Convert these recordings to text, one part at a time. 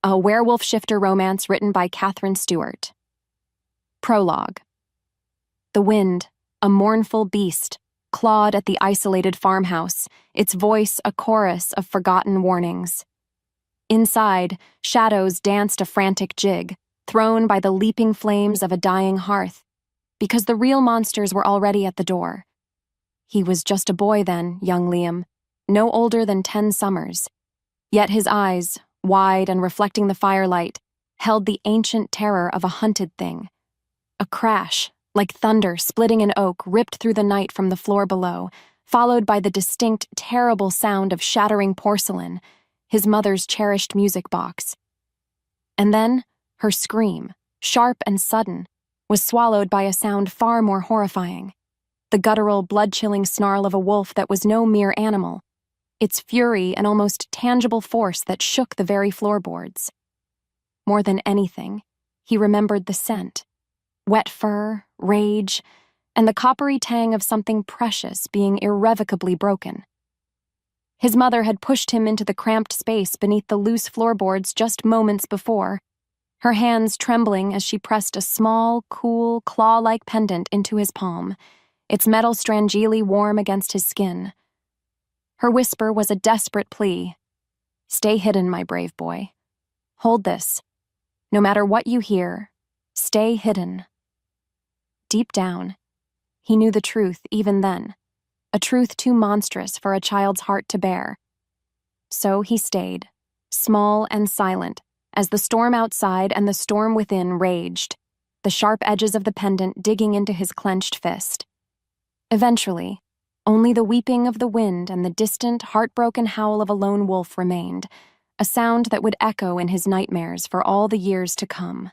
a werewolf shifter romance written by Catherine Stewart. Prologue. The wind, a mournful beast, clawed at the isolated farmhouse, its voice a chorus of forgotten warnings. Inside, shadows danced a frantic jig, thrown by the leaping flames of a dying hearth, because the real monsters were already at the door. He was just a boy then, young Liam, no older than 10 summers. Yet his eyes, wide and reflecting the firelight, held the ancient terror of a hunted thing. A crash, like thunder splitting an oak, ripped through the night from the floor below, followed by the distinct, terrible sound of shattering porcelain, his mother's cherished music box. And then, her scream, sharp and sudden, was swallowed by a sound far more horrifying. The guttural, blood-chilling snarl of a wolf that was no mere animal, its fury an almost tangible force that shook the very floorboards. More than anything, he remembered the scent. Wet fur, rage, and the coppery tang of something precious being irrevocably broken. His mother had pushed him into the cramped space beneath the loose floorboards just moments before, her hands trembling as she pressed a small, cool, claw-like pendant into his palm, its metal strangely warm against his skin. Her whisper was a desperate plea. "Stay hidden, my brave boy. Hold this. No matter what you hear, stay hidden." Deep down, he knew the truth even then, a truth too monstrous for a child's heart to bear. So he stayed, small and silent, as the storm outside and the storm within raged, the sharp edges of the pendant digging into his clenched fist. Eventually, only the weeping of the wind and the distant, heartbroken howl of a lone wolf remained, a sound that would echo in his nightmares for all the years to come.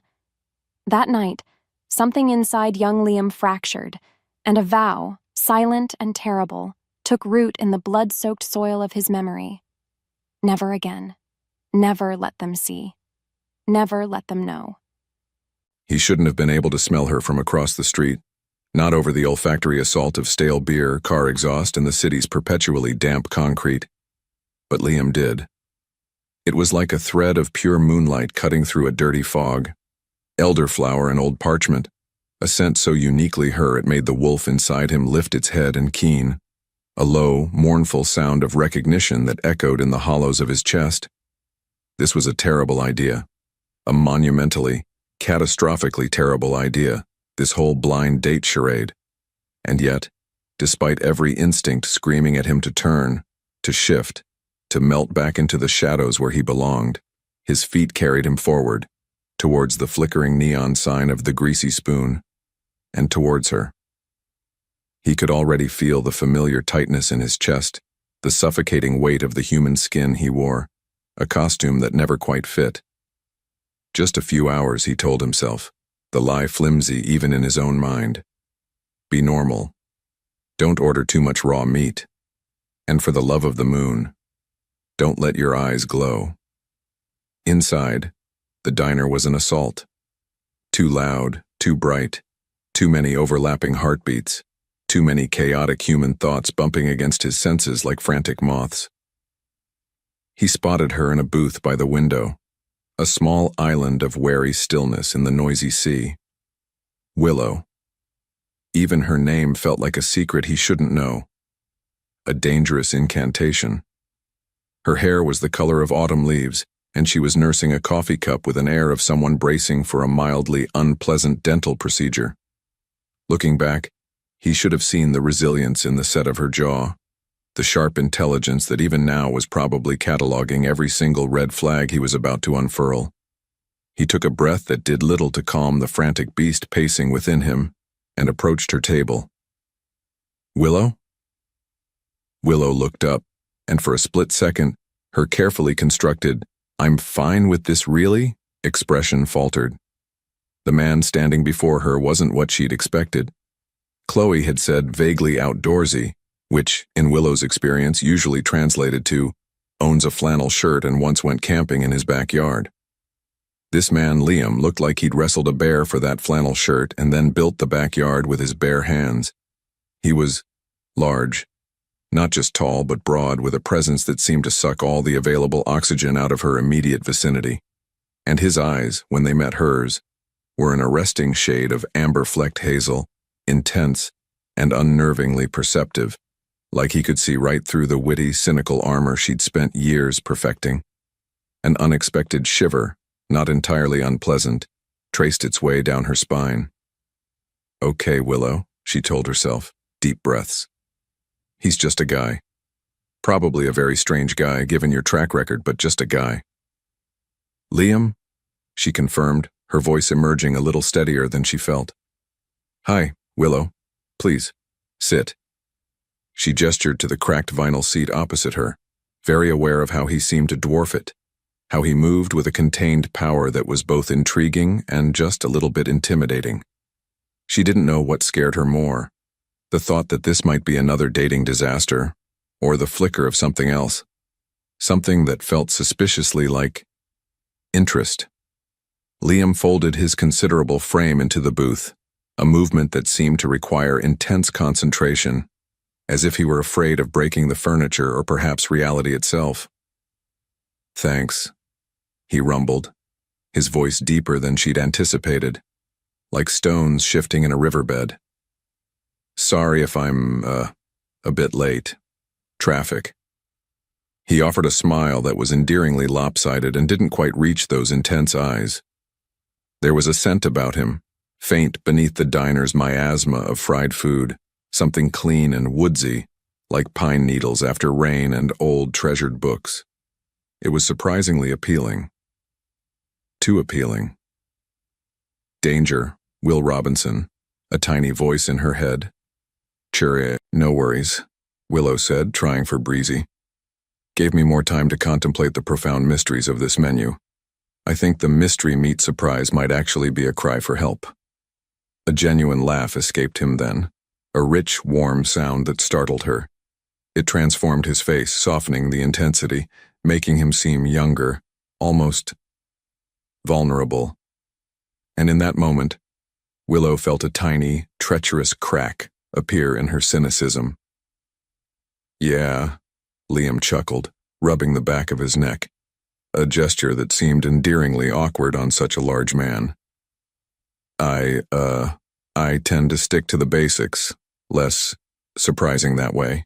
That night, something inside young Liam fractured, and a vow, silent and terrible, took root in the blood-soaked soil of his memory. Never again. Never let them see. Never let them know. He shouldn't have been able to smell her from across the street, not over the olfactory assault of stale beer, car exhaust, and the city's perpetually damp concrete. But Liam did. It was like a thread of pure moonlight cutting through a dirty fog. Elderflower and old parchment, a scent so uniquely her it made the wolf inside him lift its head and keen, a low, mournful sound of recognition that echoed in the hollows of his chest. This was a terrible idea, a monumentally, catastrophically terrible idea, this whole blind date charade. And yet, despite every instinct screaming at him to turn, to shift, to melt back into the shadows where he belonged, his feet carried him forward, towards the flickering neon sign of the Greasy Spoon, and towards her. He could already feel the familiar tightness in his chest, the suffocating weight of the human skin he wore, a costume that never quite fit. Just a few hours, he told himself, the lie flimsy even in his own mind. Be normal. Don't order too much raw meat. And for the love of the moon, don't let your eyes glow. Inside, the diner was an assault. Too loud, too bright, too many overlapping heartbeats, too many chaotic human thoughts bumping against his senses like frantic moths. He spotted her in a booth by the window, a small island of wary stillness in the noisy sea. Willow. Even her name felt like a secret he shouldn't know. A dangerous incantation. Her hair was the color of autumn leaves, and she was nursing a coffee cup with an air of someone bracing for a mildly unpleasant dental procedure. Looking back, he should have seen the resilience in the set of her jaw, the sharp intelligence that even now was probably cataloging every single red flag he was about to unfurl. He took a breath that did little to calm the frantic beast pacing within him, and approached her table. "Willow?" Willow looked up, and for a split second, her carefully constructed, "I'm fine with this really?" expression faltered. The man standing before her wasn't what she'd expected. Chloe had said vaguely outdoorsy, which, in Willow's experience, usually translated to, owns a flannel shirt and once went camping in his backyard. This man, Liam, looked like he'd wrestled a bear for that flannel shirt and then built the backyard with his bare hands. He was large, not just tall but broad, with a presence that seemed to suck all the available oxygen out of her immediate vicinity. And his eyes, when they met hers, were an arresting shade of amber-flecked hazel, intense and unnervingly perceptive, like he could see right through the witty, cynical armor she'd spent years perfecting. An unexpected shiver, not entirely unpleasant, traced its way down her spine. "Okay, Willow," she told herself, deep breaths. "He's just a guy. Probably a very strange guy, given your track record, but just a guy." "Liam?" she confirmed, her voice emerging a little steadier than she felt. "Hi, Willow. Please, sit." She gestured to the cracked vinyl seat opposite her, very aware of how he seemed to dwarf it, how he moved with a contained power that was both intriguing and just a little bit intimidating. She didn't know what scared her more, the thought that this might be another dating disaster, or the flicker of something else, something that felt suspiciously like interest. Liam folded his considerable frame into the booth, a movement that seemed to require intense concentration, as if he were afraid of breaking the furniture or perhaps reality itself. "Thanks," he rumbled, his voice deeper than she'd anticipated, like stones shifting in a riverbed. "Sorry if I'm, a bit late. Traffic." He offered a smile that was endearingly lopsided and didn't quite reach those intense eyes. There was a scent about him, faint beneath the diner's miasma of fried food, something clean and woodsy, like pine needles after rain and old treasured books. It was surprisingly appealing. Too appealing. "Danger, Will Robinson," a tiny voice in her head. "Sure, no worries," Willow said, trying for breezy. "Gave me more time to contemplate the profound mysteries of this menu. I think the mystery meat surprise might actually be a cry for help." A genuine laugh escaped him then, a rich, warm sound that startled her. It transformed his face, softening the intensity, making him seem younger, almost vulnerable. And in that moment, Willow felt a tiny, treacherous crack appear in her cynicism. "Yeah," Liam chuckled, rubbing the back of his neck, a gesture that seemed endearingly awkward on such a large man. I tend to stick to the basics, less surprising that way."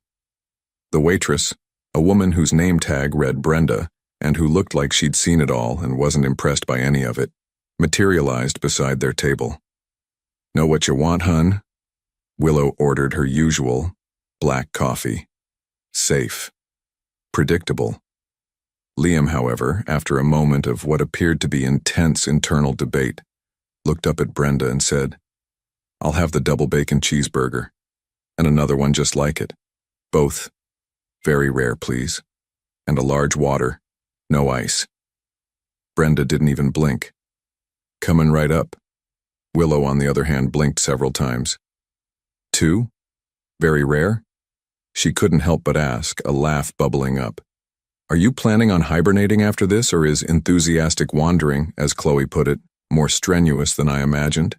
The waitress, a woman whose name tag read Brenda, and who looked like she'd seen it all and wasn't impressed by any of it, materialized beside their table. "Know what you want, hun?" Willow ordered her usual, black coffee. Safe. Predictable. Liam, however, after a moment of what appeared to be intense internal debate, looked up at Brenda and said, "I'll have the double bacon cheeseburger, and another one just like it. Both. Very rare, please. And a large water. No ice." Brenda didn't even blink. "Coming right up." Willow, on the other hand, blinked several times. "Two? Very rare?" She couldn't help but ask, a laugh bubbling up. "Are you planning on hibernating after this, or is enthusiastic wandering, as Chloe put it, more strenuous than I imagined?"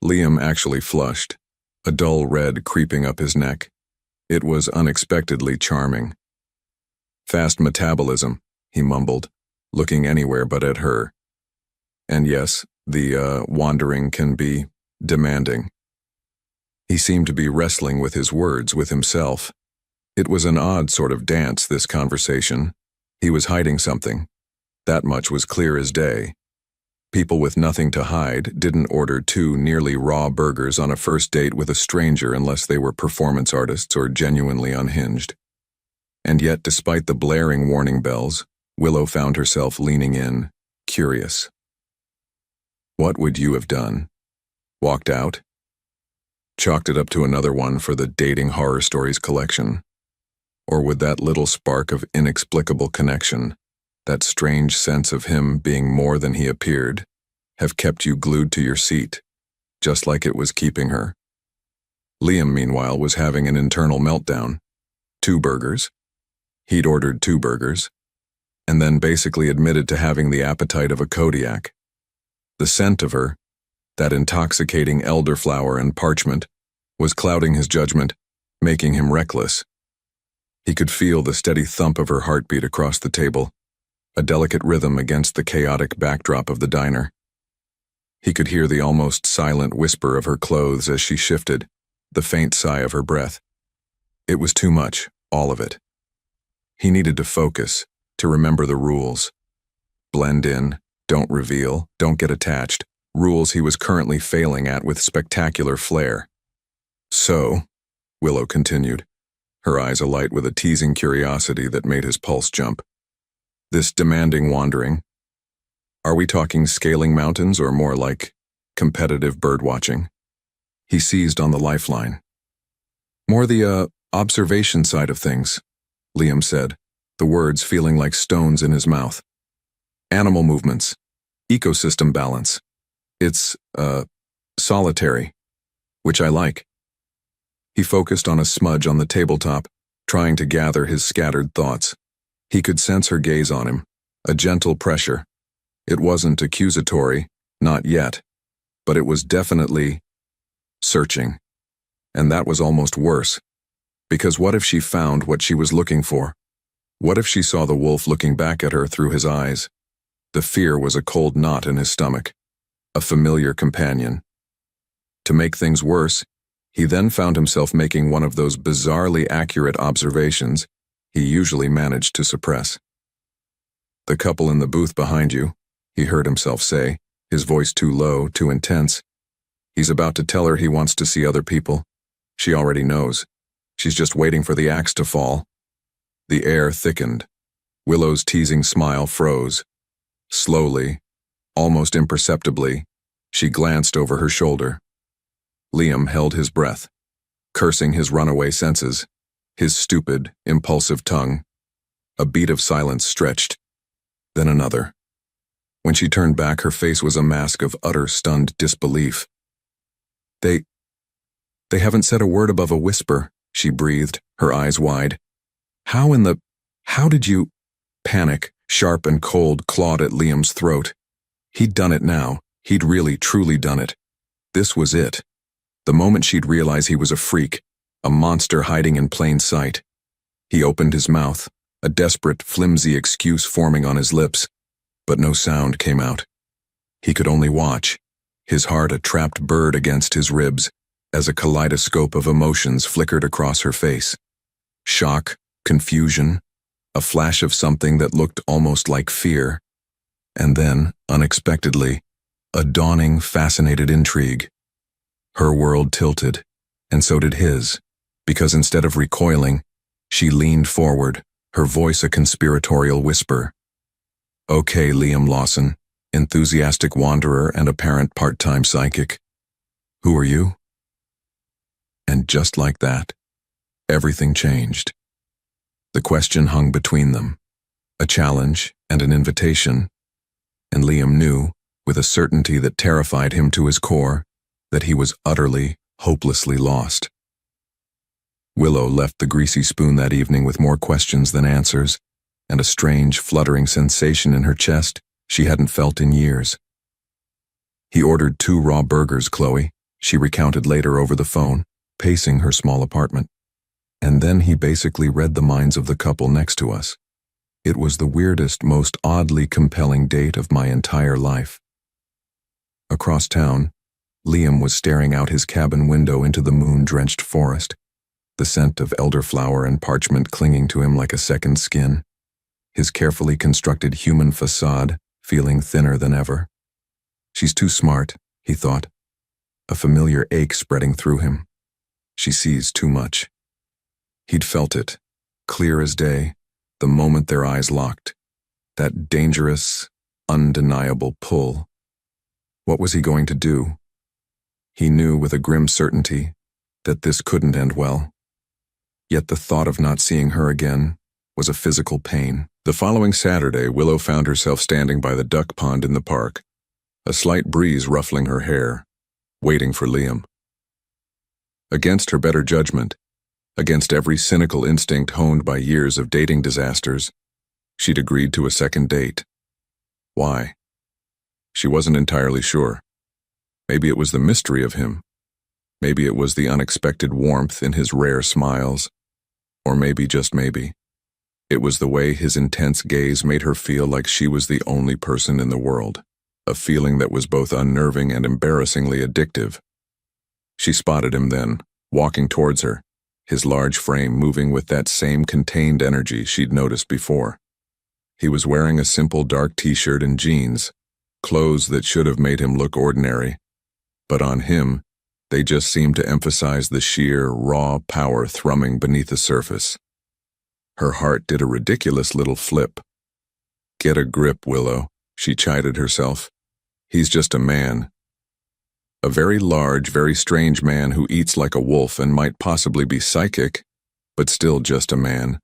Liam actually flushed, a dull red creeping up his neck. It was unexpectedly charming. "Fast metabolism," he mumbled, looking anywhere but at her. "And yes, the wandering can be demanding." He seemed to be wrestling with his words with himself. It was an odd sort of dance, this conversation. He was hiding something. That much was clear as day. People with nothing to hide didn't order 2 nearly raw burgers on a first date with a stranger unless they were performance artists or genuinely unhinged. And yet, despite the blaring warning bells, Willow found herself leaning in, curious. What would you have done? Walked out? Chalked it up to another one for the dating horror stories collection? Or would that little spark of inexplicable connection, that strange sense of him being more than he appeared, have kept you glued to your seat, just like it was keeping her? Liam, meanwhile, was having an internal meltdown. 2 burgers. He'd ordered 2 burgers, and then basically admitted to having the appetite of a Kodiak. The scent of her, that intoxicating elderflower and parchment, was clouding his judgment, making him reckless. He could feel the steady thump of her heartbeat across the table, a delicate rhythm against the chaotic backdrop of the diner. He could hear the almost silent whisper of her clothes as she shifted, the faint sigh of her breath. It was too much, all of it. He needed to focus, to remember the rules. Blend in, don't reveal, don't get attached, rules he was currently failing at with spectacular flair. So, Willow continued, her eyes alight with a teasing curiosity that made his pulse jump. This demanding wandering, are we talking scaling mountains or more like competitive birdwatching? He seized on the lifeline. More the observation side of things, Liam said, the words feeling like stones in his mouth. Animal movements, ecosystem balance. It's, solitary, which I like. He focused on a smudge on the tabletop, trying to gather his scattered thoughts. He could sense her gaze on him, a gentle pressure. It wasn't accusatory, not yet, but it was definitely searching. And that was almost worse, because what if she found what she was looking for? What if she saw the wolf looking back at her through his eyes? The fear was a cold knot in his stomach, a familiar companion. To make things worse, he then found himself making one of those bizarrely accurate observations he usually managed to suppress. The couple in the booth behind you, he heard himself say, his voice too low, too intense. He's about to tell her he wants to see other people. She already knows. She's just waiting for the axe to fall. The air thickened. Willow's teasing smile froze. Slowly, almost imperceptibly, she glanced over her shoulder. Liam held his breath, cursing his runaway senses, his stupid, impulsive tongue. A beat of silence stretched, then another. When she turned back, her face was a mask of utter stunned disbelief. They haven't said a word above a whisper, she breathed, her eyes wide. How did you? Panic, sharp and cold, clawed at Liam's throat. He'd done it now. He'd really, truly done it. This was it. The moment she'd realize he was a freak, a monster hiding in plain sight. He opened his mouth, a desperate, flimsy excuse forming on his lips, but no sound came out. He could only watch, his heart a trapped bird against his ribs, as a kaleidoscope of emotions flickered across her face. Shock, confusion, a flash of something that looked almost like fear, and then, unexpectedly, a dawning, fascinated intrigue. Her world tilted, and so did his, because instead of recoiling, she leaned forward, her voice a conspiratorial whisper. Okay, Liam Lawson, enthusiastic wanderer and apparent part-time psychic. Who are you? And just like that, everything changed. The question hung between them, a challenge and an invitation, and Liam knew, with a certainty that terrified him to his core, that he was utterly, hopelessly lost. Willow left the greasy spoon that evening with more questions than answers, and a strange, fluttering sensation in her chest she hadn't felt in years. He ordered 2 raw burgers, Chloe, she recounted later over the phone, pacing her small apartment. And then he basically read the minds of the couple next to us. It was the weirdest, most oddly compelling date of my entire life. Across town, Liam was staring out his cabin window into the moon-drenched forest, the scent of elderflower and parchment clinging to him like a second skin, his carefully constructed human facade feeling thinner than ever. She's too smart, he thought, a familiar ache spreading through him. She sees too much. He'd felt it, clear as day, the moment their eyes locked. That dangerous, undeniable pull. What was he going to do? He knew with a grim certainty that this couldn't end well. Yet the thought of not seeing her again was a physical pain. The following Saturday, Willow found herself standing by the duck pond in the park, a slight breeze ruffling her hair, waiting for Liam. Against her better judgment, against every cynical instinct honed by years of dating disasters, she'd agreed to a second date. Why? She wasn't entirely sure. Maybe it was the mystery of him. Maybe it was the unexpected warmth in his rare smiles. Or maybe, just maybe, It was the way his intense gaze made her feel like she was the only person in the world, a feeling that was both unnerving and embarrassingly addictive. She spotted him then, walking towards her, his large frame moving with that same contained energy she'd noticed before. He was wearing a simple dark t-shirt and jeans, clothes that should have made him look ordinary, but on him, they just seemed to emphasize the sheer, raw power thrumming beneath the surface. Her heart did a ridiculous little flip. "Get a grip, Willow," she chided herself. "He's just a man. A very large, very strange man who eats like a wolf and might possibly be psychic, but still just a man."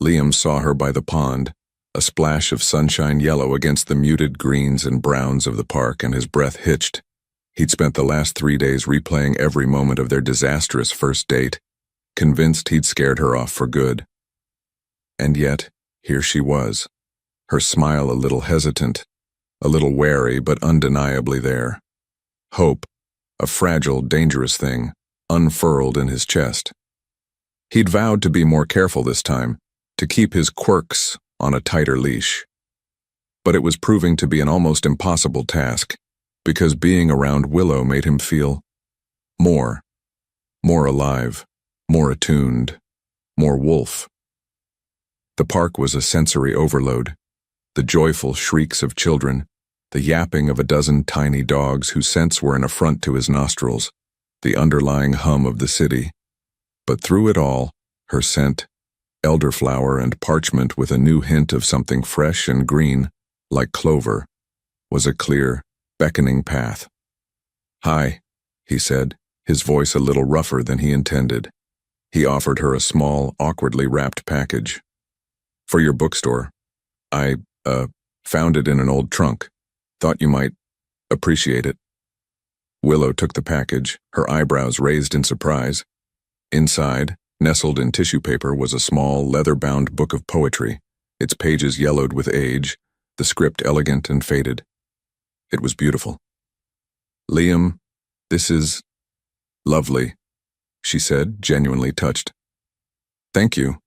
Liam saw her by the pond, a splash of sunshine yellow against the muted greens and browns of the park, and his breath hitched. He'd spent the last 3 days replaying every moment of their disastrous first date, convinced he'd scared her off for good. And yet, here she was, her smile a little hesitant, a little wary but undeniably there. Hope, a fragile, dangerous thing, unfurled in his chest. He'd vowed to be more careful this time, to keep his quirks on a tighter leash. But it was proving to be an almost impossible task, because being around Willow made him feel more alive, more attuned, more wolf. The park was a sensory overload, the joyful shrieks of children, the yapping of a dozen tiny dogs whose scents were an affront to his nostrils, the underlying hum of the city. But through it all, her scent, elderflower and parchment with a new hint of something fresh and green, like clover, was a clear, beckoning path. "Hi," he said, his voice a little rougher than he intended. He offered her a small, awkwardly wrapped package. "For your bookstore. I, found it in an old trunk. Thought you might appreciate it." Willow took the package, her eyebrows raised in surprise. Inside, nestled in tissue paper, was a small, leather-bound book of poetry, its pages yellowed with age, the script elegant and faded. It was beautiful. "Liam, this is lovely," she said, genuinely touched. "Thank you."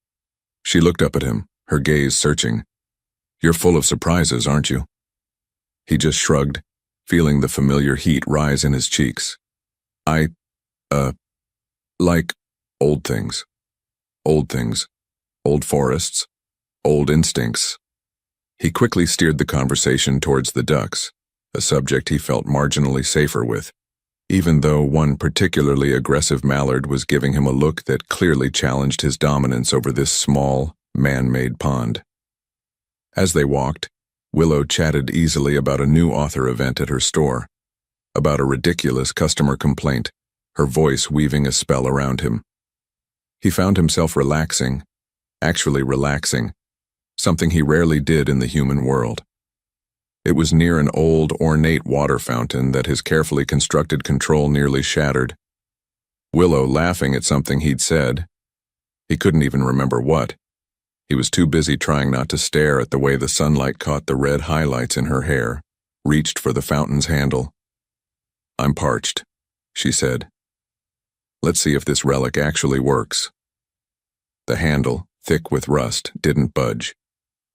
She looked up at him, her gaze searching. "You're full of surprises, aren't you?" He just shrugged, feeling the familiar heat rise in his cheeks. I like old things. Old things. Old forests. Old instincts." He quickly steered the conversation towards the ducks, a subject he felt marginally safer with, even though one particularly aggressive mallard was giving him a look that clearly challenged his dominance over this small, man-made pond. As they walked, Willow chatted easily about a new author event at her store, about a ridiculous customer complaint, her voice weaving a spell around him. He found himself relaxing, actually relaxing, something he rarely did in the human world. It was near an old, ornate water fountain that his carefully constructed control nearly shattered. Willow laughing at something he'd said. He couldn't even remember what. He was too busy trying not to stare at the way the sunlight caught the red highlights in her hair, reached for the fountain's handle. "I'm parched," she said. "Let's see if this relic actually works." The handle, thick with rust, didn't budge.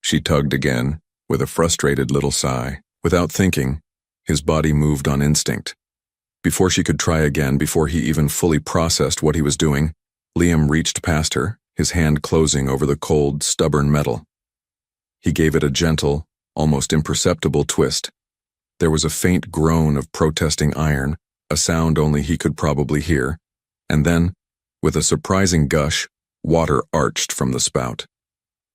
She tugged again, with a frustrated little sigh. Without thinking, his body moved on instinct. Before she could try again, before he even fully processed what he was doing, Liam reached past her, his hand closing over the cold, stubborn metal. He gave it a gentle, almost imperceptible twist. There was a faint groan of protesting iron, a sound only he could probably hear, and then, with a surprising gush, water arched from the spout.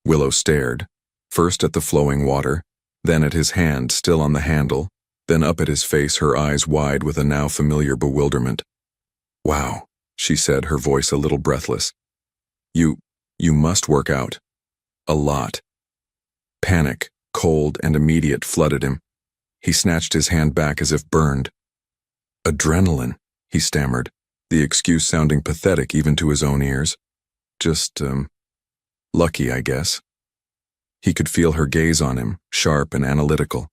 Willow stared, first at the flowing water, then at his hand still on the handle, then up at his face, her eyes wide with a now familiar bewilderment. "Wow," she said, her voice a little breathless. You must work out. A lot." Panic, cold and immediate, flooded him. He snatched his hand back as if burned. "Adrenaline," he stammered, the excuse sounding pathetic even to his own ears. "Just, lucky, I guess." He could feel her gaze on him, sharp and analytical.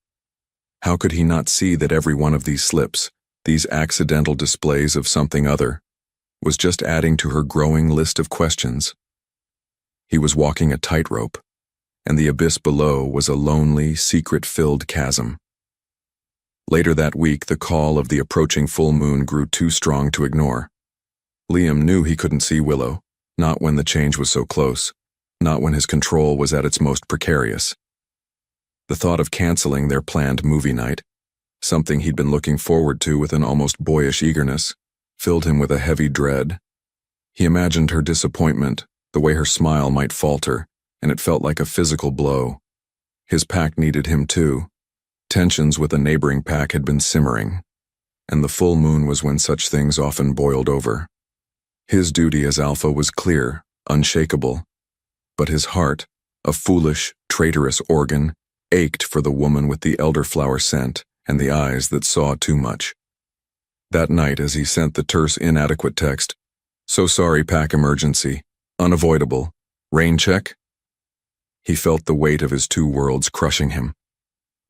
How could he not see that every one of these slips, these accidental displays of something other, was just adding to her growing list of questions? He was walking a tightrope, and the abyss below was a lonely, secret-filled chasm. Later that week, the call of the approaching full moon grew too strong to ignore. Liam knew he couldn't see Willow, not when the change was so close, not when his control was at its most precarious. The thought of canceling their planned movie night, something he'd been looking forward to with an almost boyish eagerness, filled him with a heavy dread. He imagined her disappointment, the way her smile might falter, and it felt like a physical blow. His pack needed him too. Tensions with a neighboring pack had been simmering, and the full moon was when such things often boiled over. His duty as alpha was clear, unshakable, but his heart, a foolish, traitorous organ, ached for the woman with the elderflower scent and the eyes that saw too much. That night, as he sent the terse, inadequate text, "So sorry, pack emergency, unavoidable, rain check," he felt the weight of his two worlds crushing him.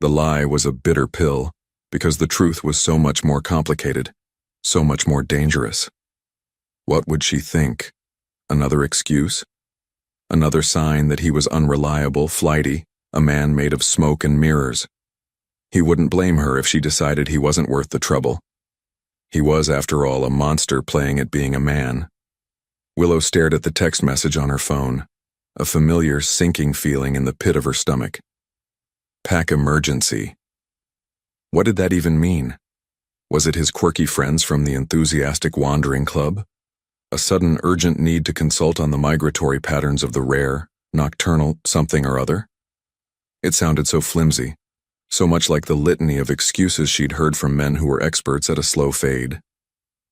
The lie was a bitter pill, because the truth was so much more complicated, so much more dangerous. What would she think? Another excuse? Another sign that he was unreliable, flighty, a man made of smoke and mirrors. He wouldn't blame her if she decided he wasn't worth the trouble. He was, after all, a monster playing at being a man. Willow stared at the text message on her phone, a familiar sinking feeling in the pit of her stomach. Pack emergency. What did that even mean? Was it his quirky friends from the enthusiastic wandering club? A sudden urgent need to consult on the migratory patterns of the rare, nocturnal something or other? It sounded so flimsy, so much like the litany of excuses she'd heard from men who were experts at a slow fade.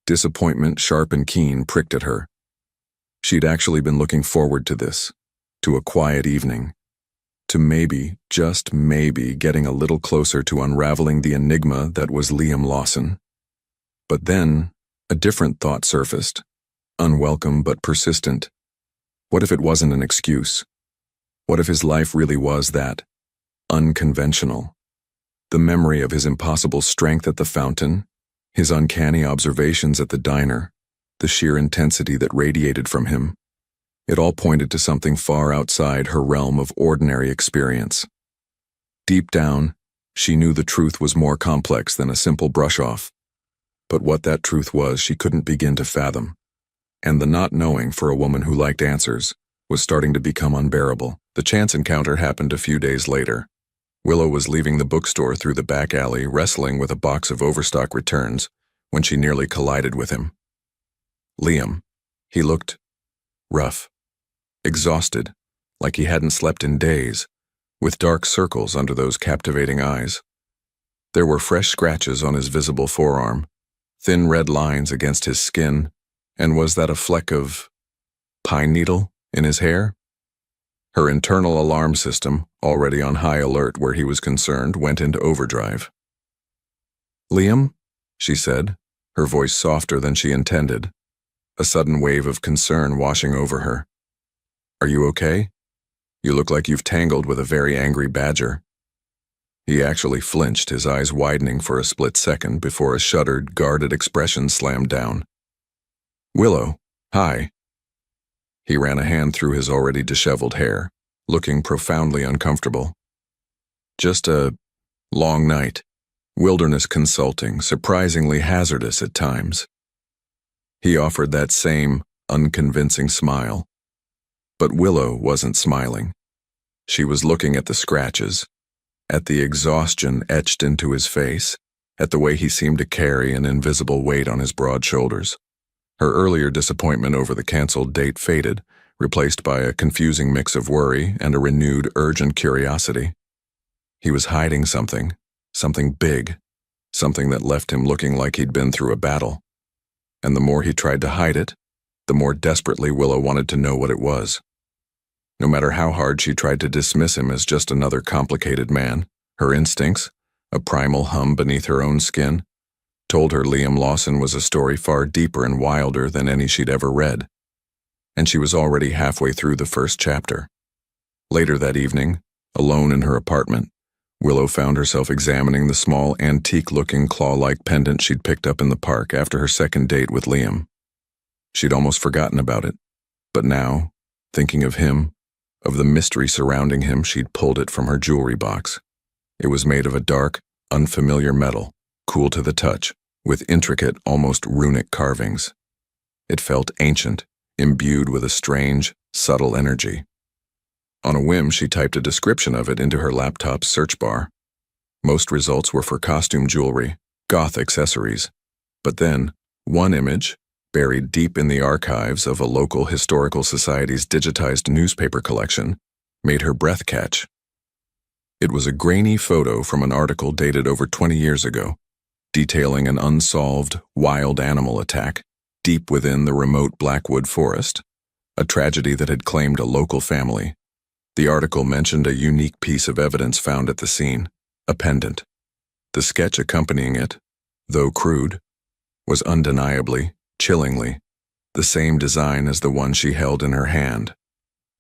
Disappointment, sharp and keen, pricked at her. She'd actually been looking forward to this, to a quiet evening, to maybe, just maybe, getting a little closer to unraveling the enigma that was Liam Lawson. But then, a different thought surfaced, unwelcome but persistent. What if it wasn't an excuse? What if his life really was that? Unconventional. The memory of his impossible strength at the fountain, his uncanny observations at the diner, the sheer intensity that radiated from him, it all pointed to something far outside her realm of ordinary experience. Deep down, she knew the truth was more complex than a simple brush-off. But what that truth was, she couldn't begin to fathom. And the not knowing for a woman who liked answers was starting to become unbearable. The chance encounter happened a few days later. Willow was leaving the bookstore through the back alley, wrestling with a box of Overstock returns, when she nearly collided with him. Liam. He looked rough, exhausted, like he hadn't slept in days, with dark circles under those captivating eyes. There were fresh scratches on his visible forearm, thin red lines against his skin, and was that a fleck of pine needle in his hair? Her internal alarm system, already on high alert where he was concerned, went into overdrive. "Liam?" she said, her voice softer than she intended, a sudden wave of concern washing over her. "Are you okay? You look like you've tangled with a very angry badger." He actually flinched, his eyes widening for a split second before a shuttered, guarded expression slammed down. "Willow, hi." He ran a hand through his already disheveled hair, looking profoundly uncomfortable. "Just a long night. Wilderness consulting, surprisingly hazardous at times." He offered that same unconvincing smile. But Willow wasn't smiling. She was looking at the scratches, at the exhaustion etched into his face, at the way he seemed to carry an invisible weight on his broad shoulders. Her earlier disappointment over the canceled date faded, replaced by a confusing mix of worry and a renewed urgent curiosity. He was hiding something, something big, something that left him looking like he'd been through a battle. And the more he tried to hide it, the more desperately Willow wanted to know what it was. No matter how hard she tried to dismiss him as just another complicated man, her instincts, a primal hum beneath her own skin, told her Liam Lawson was a story far deeper and wilder than any she'd ever read. And she was already halfway through the first chapter. Later that evening, alone in her apartment, Willow found herself examining the small, antique-looking claw-like pendant she'd picked up in the park after her second date with Liam. She'd almost forgotten about it, but now, thinking of him, Of the mystery surrounding him, she'd pulled it from her jewelry box. It was made of a dark, unfamiliar metal, cool to the touch, with intricate, almost runic carvings. It felt ancient, imbued with a strange, subtle energy. On a whim, she typed a description of it into her laptop's search bar. Most results were for costume jewelry, goth accessories. But then, one image, buried deep in the archives of a local historical society's digitized newspaper collection, made her breath catch. It was a grainy photo from an article dated over 20 years ago, detailing an unsolved, wild animal attack deep within the remote Blackwood forest, a tragedy that had claimed a local family. The article mentioned a unique piece of evidence found at the scene, a pendant. The sketch accompanying it, though crude, was undeniably, chillingly, the same design as the one she held in her hand.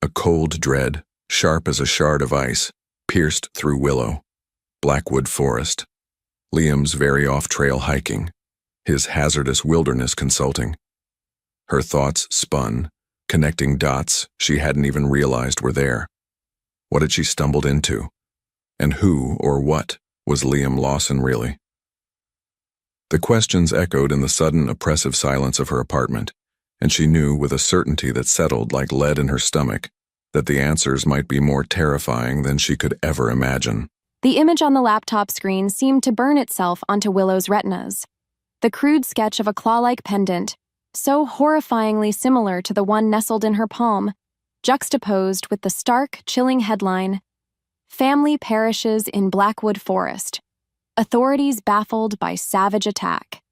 A cold dread, sharp as a shard of ice, pierced through Willow, Blackwood Forest, Liam's very off-trail hiking, his hazardous wilderness consulting. Her thoughts spun, connecting dots she hadn't even realized were there. What had she stumbled into? And who, or what, was Liam Lawson really? The questions echoed in the sudden oppressive silence of her apartment, and she knew with a certainty that settled like lead in her stomach that the answers might be more terrifying than she could ever imagine. The image on the laptop screen seemed to burn itself onto Willow's retinas. The crude sketch of a claw-like pendant, so horrifyingly similar to the one nestled in her palm, juxtaposed with the stark, chilling headline, "Family Perishes in Blackwood Forest. Authorities Baffled by Savage Attack."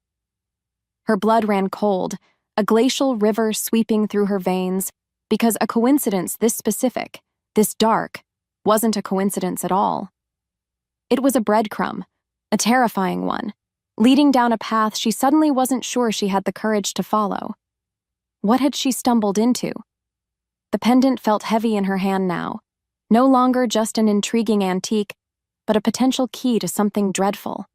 Her blood ran cold, a glacial river sweeping through her veins, because a coincidence this specific, this dark, wasn't a coincidence at all. It was a breadcrumb, a terrifying one, leading down a path she suddenly wasn't sure she had the courage to follow. What had she stumbled into? The pendant felt heavy in her hand now, no longer just an intriguing antique, but a potential key to something dreadful.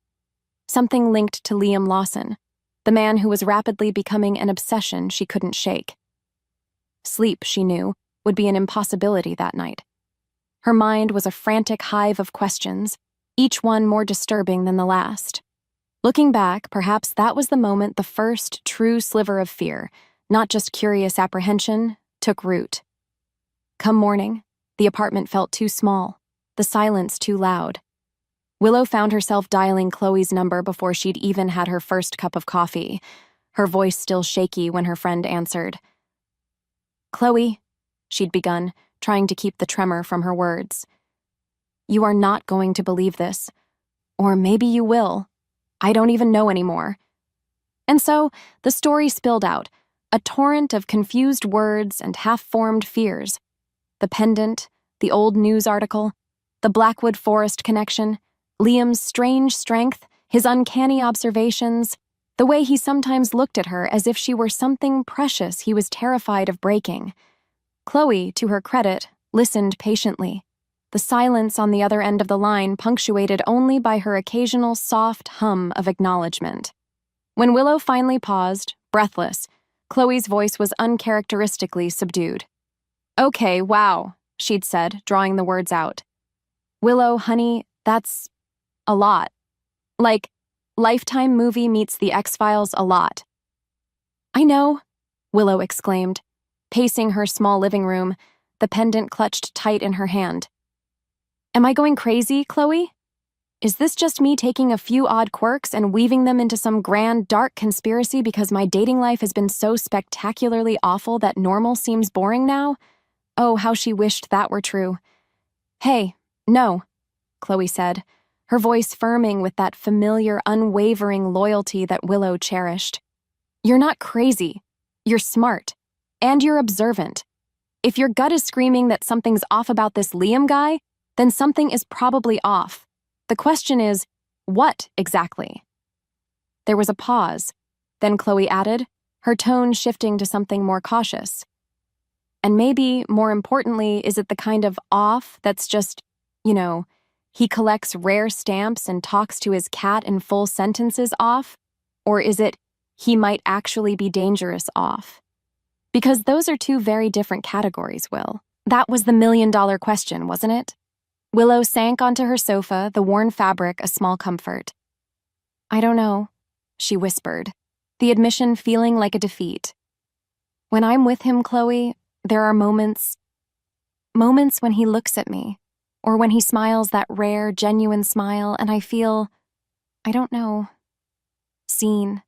Something linked to Liam Lawson, the man who was rapidly becoming an obsession she couldn't shake. Sleep, she knew, would be an impossibility that night. Her mind was a frantic hive of questions, each one more disturbing than the last. Looking back, perhaps that was the moment the first true sliver of fear, not just curious apprehension, took root. Come morning, the apartment felt too small, the silence too loud. Willow found herself dialing Chloe's number before she'd even had her first cup of coffee, her voice still shaky when her friend answered. "Chloe," she'd begun, trying to keep the tremor from her words. "You are not going to believe this. Or maybe you will. I don't even know anymore." And so, the story spilled out, a torrent of confused words and half-formed fears. The pendant, the old news article, the Blackwood Forest connection, Liam's strange strength, his uncanny observations, the way he sometimes looked at her as if she were something precious he was terrified of breaking. Chloe, to her credit, listened patiently, the silence on the other end of the line punctuated only by her occasional soft hum of acknowledgement. When Willow finally paused, breathless, Chloe's voice was uncharacteristically subdued. "Okay, wow," she'd said, drawing the words out. "Willow, honey, that's a lot. Like, Lifetime movie meets The X-Files a lot." "I know," Willow exclaimed, pacing her small living room, the pendant clutched tight in her hand. "Am I going crazy, Chloe? Is this just me taking a few odd quirks and weaving them into some grand, dark conspiracy because my dating life has been so spectacularly awful that normal seems boring now? Oh, how she wished that were true." "Hey, no," Chloe said, her voice firming with that familiar, unwavering loyalty that Willow cherished. "You're not crazy. You're smart. And you're observant. If your gut is screaming that something's off about this Liam guy, then something is probably off. The question is, what exactly?" There was a pause. Then Chloe added, her tone shifting to something more cautious. "And maybe, more importantly, is it the kind of off that's just, he collects rare stamps and talks to his cat in full sentences off? Or is it, he might actually be dangerous off? Because those are two very different categories, Will. That was the million-dollar question, wasn't it? Willow sank onto her sofa, the worn fabric a small comfort. I don't know, she whispered, the admission feeling like a defeat. When I'm with him, Chloe, there are moments when he looks at me, or when he smiles that rare, genuine smile, and I feel, I don't know, seen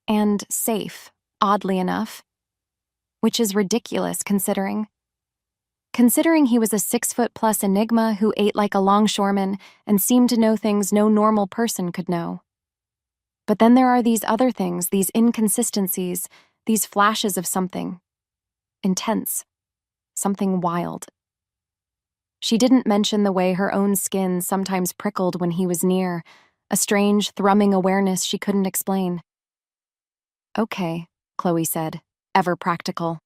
and safe, oddly enough, which is ridiculous considering he was a 6-foot-plus enigma who ate like a longshoreman and seemed to know things no normal person could know. But then there are these other things, these inconsistencies, these flashes of something intense, something wild. She didn't mention the way her own skin sometimes prickled when he was near, a strange, thrumming awareness she couldn't explain. Okay, Chloe said, ever practical.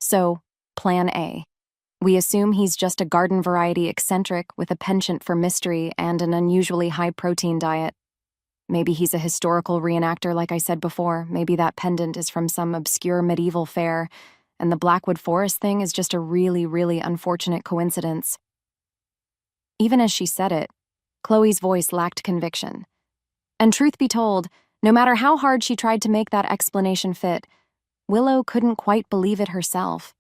So, plan A. We assume he's just a garden-variety eccentric with a penchant for mystery and an unusually high-protein diet. Maybe he's a historical reenactor like I said before. Maybe that pendant is from some obscure medieval fair, and the Blackwood Forest thing is just a really, really unfortunate coincidence. Even as she said it, Chloe's voice lacked conviction. And truth be told, no matter how hard she tried to make that explanation fit, Willow couldn't quite believe it herself.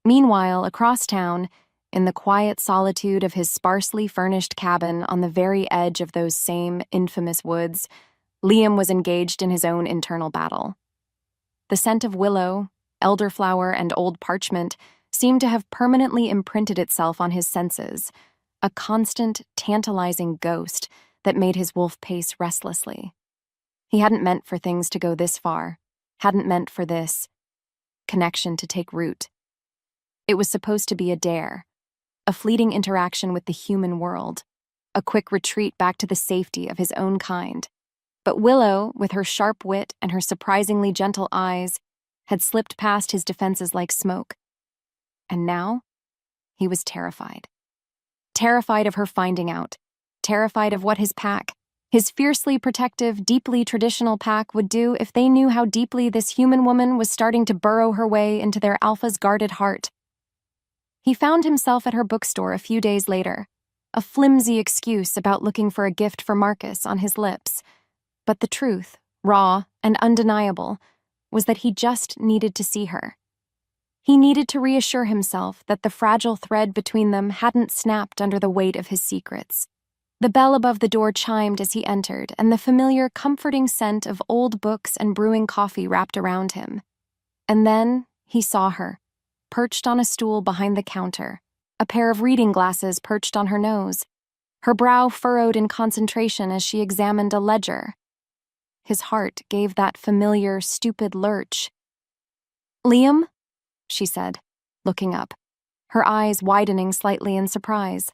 Meanwhile, across town, in the quiet solitude of his sparsely furnished cabin on the very edge of those same infamous woods, Liam was engaged in his own internal battle. The scent of willow, elderflower, and old parchment seemed to have permanently imprinted itself on his senses, a constant, tantalizing ghost that made his wolf pace restlessly. He hadn't meant for things to go this far, hadn't meant for this connection to take root. It was supposed to be a dare, a fleeting interaction with the human world, a quick retreat back to the safety of his own kind. But Willow, with her sharp wit and her surprisingly gentle eyes, had slipped past his defenses like smoke. And now, he was terrified. Terrified of her finding out, terrified of what his pack, his fiercely protective, deeply traditional pack, would do if they knew how deeply this human woman was starting to burrow her way into their alpha's guarded heart. He found himself at her bookstore a few days later, a flimsy excuse about looking for a gift for Marcus on his lips. But the truth, raw and undeniable, was that he just needed to see her. He needed to reassure himself that the fragile thread between them hadn't snapped under the weight of his secrets. The bell above the door chimed as he entered, and the familiar, comforting scent of old books and brewing coffee wrapped around him. And then he saw her, perched on a stool behind the counter, a pair of reading glasses perched on her nose, her brow furrowed in concentration as she examined a ledger. His heart gave that familiar, stupid lurch. "Liam?" she said, looking up, her eyes widening slightly in surprise.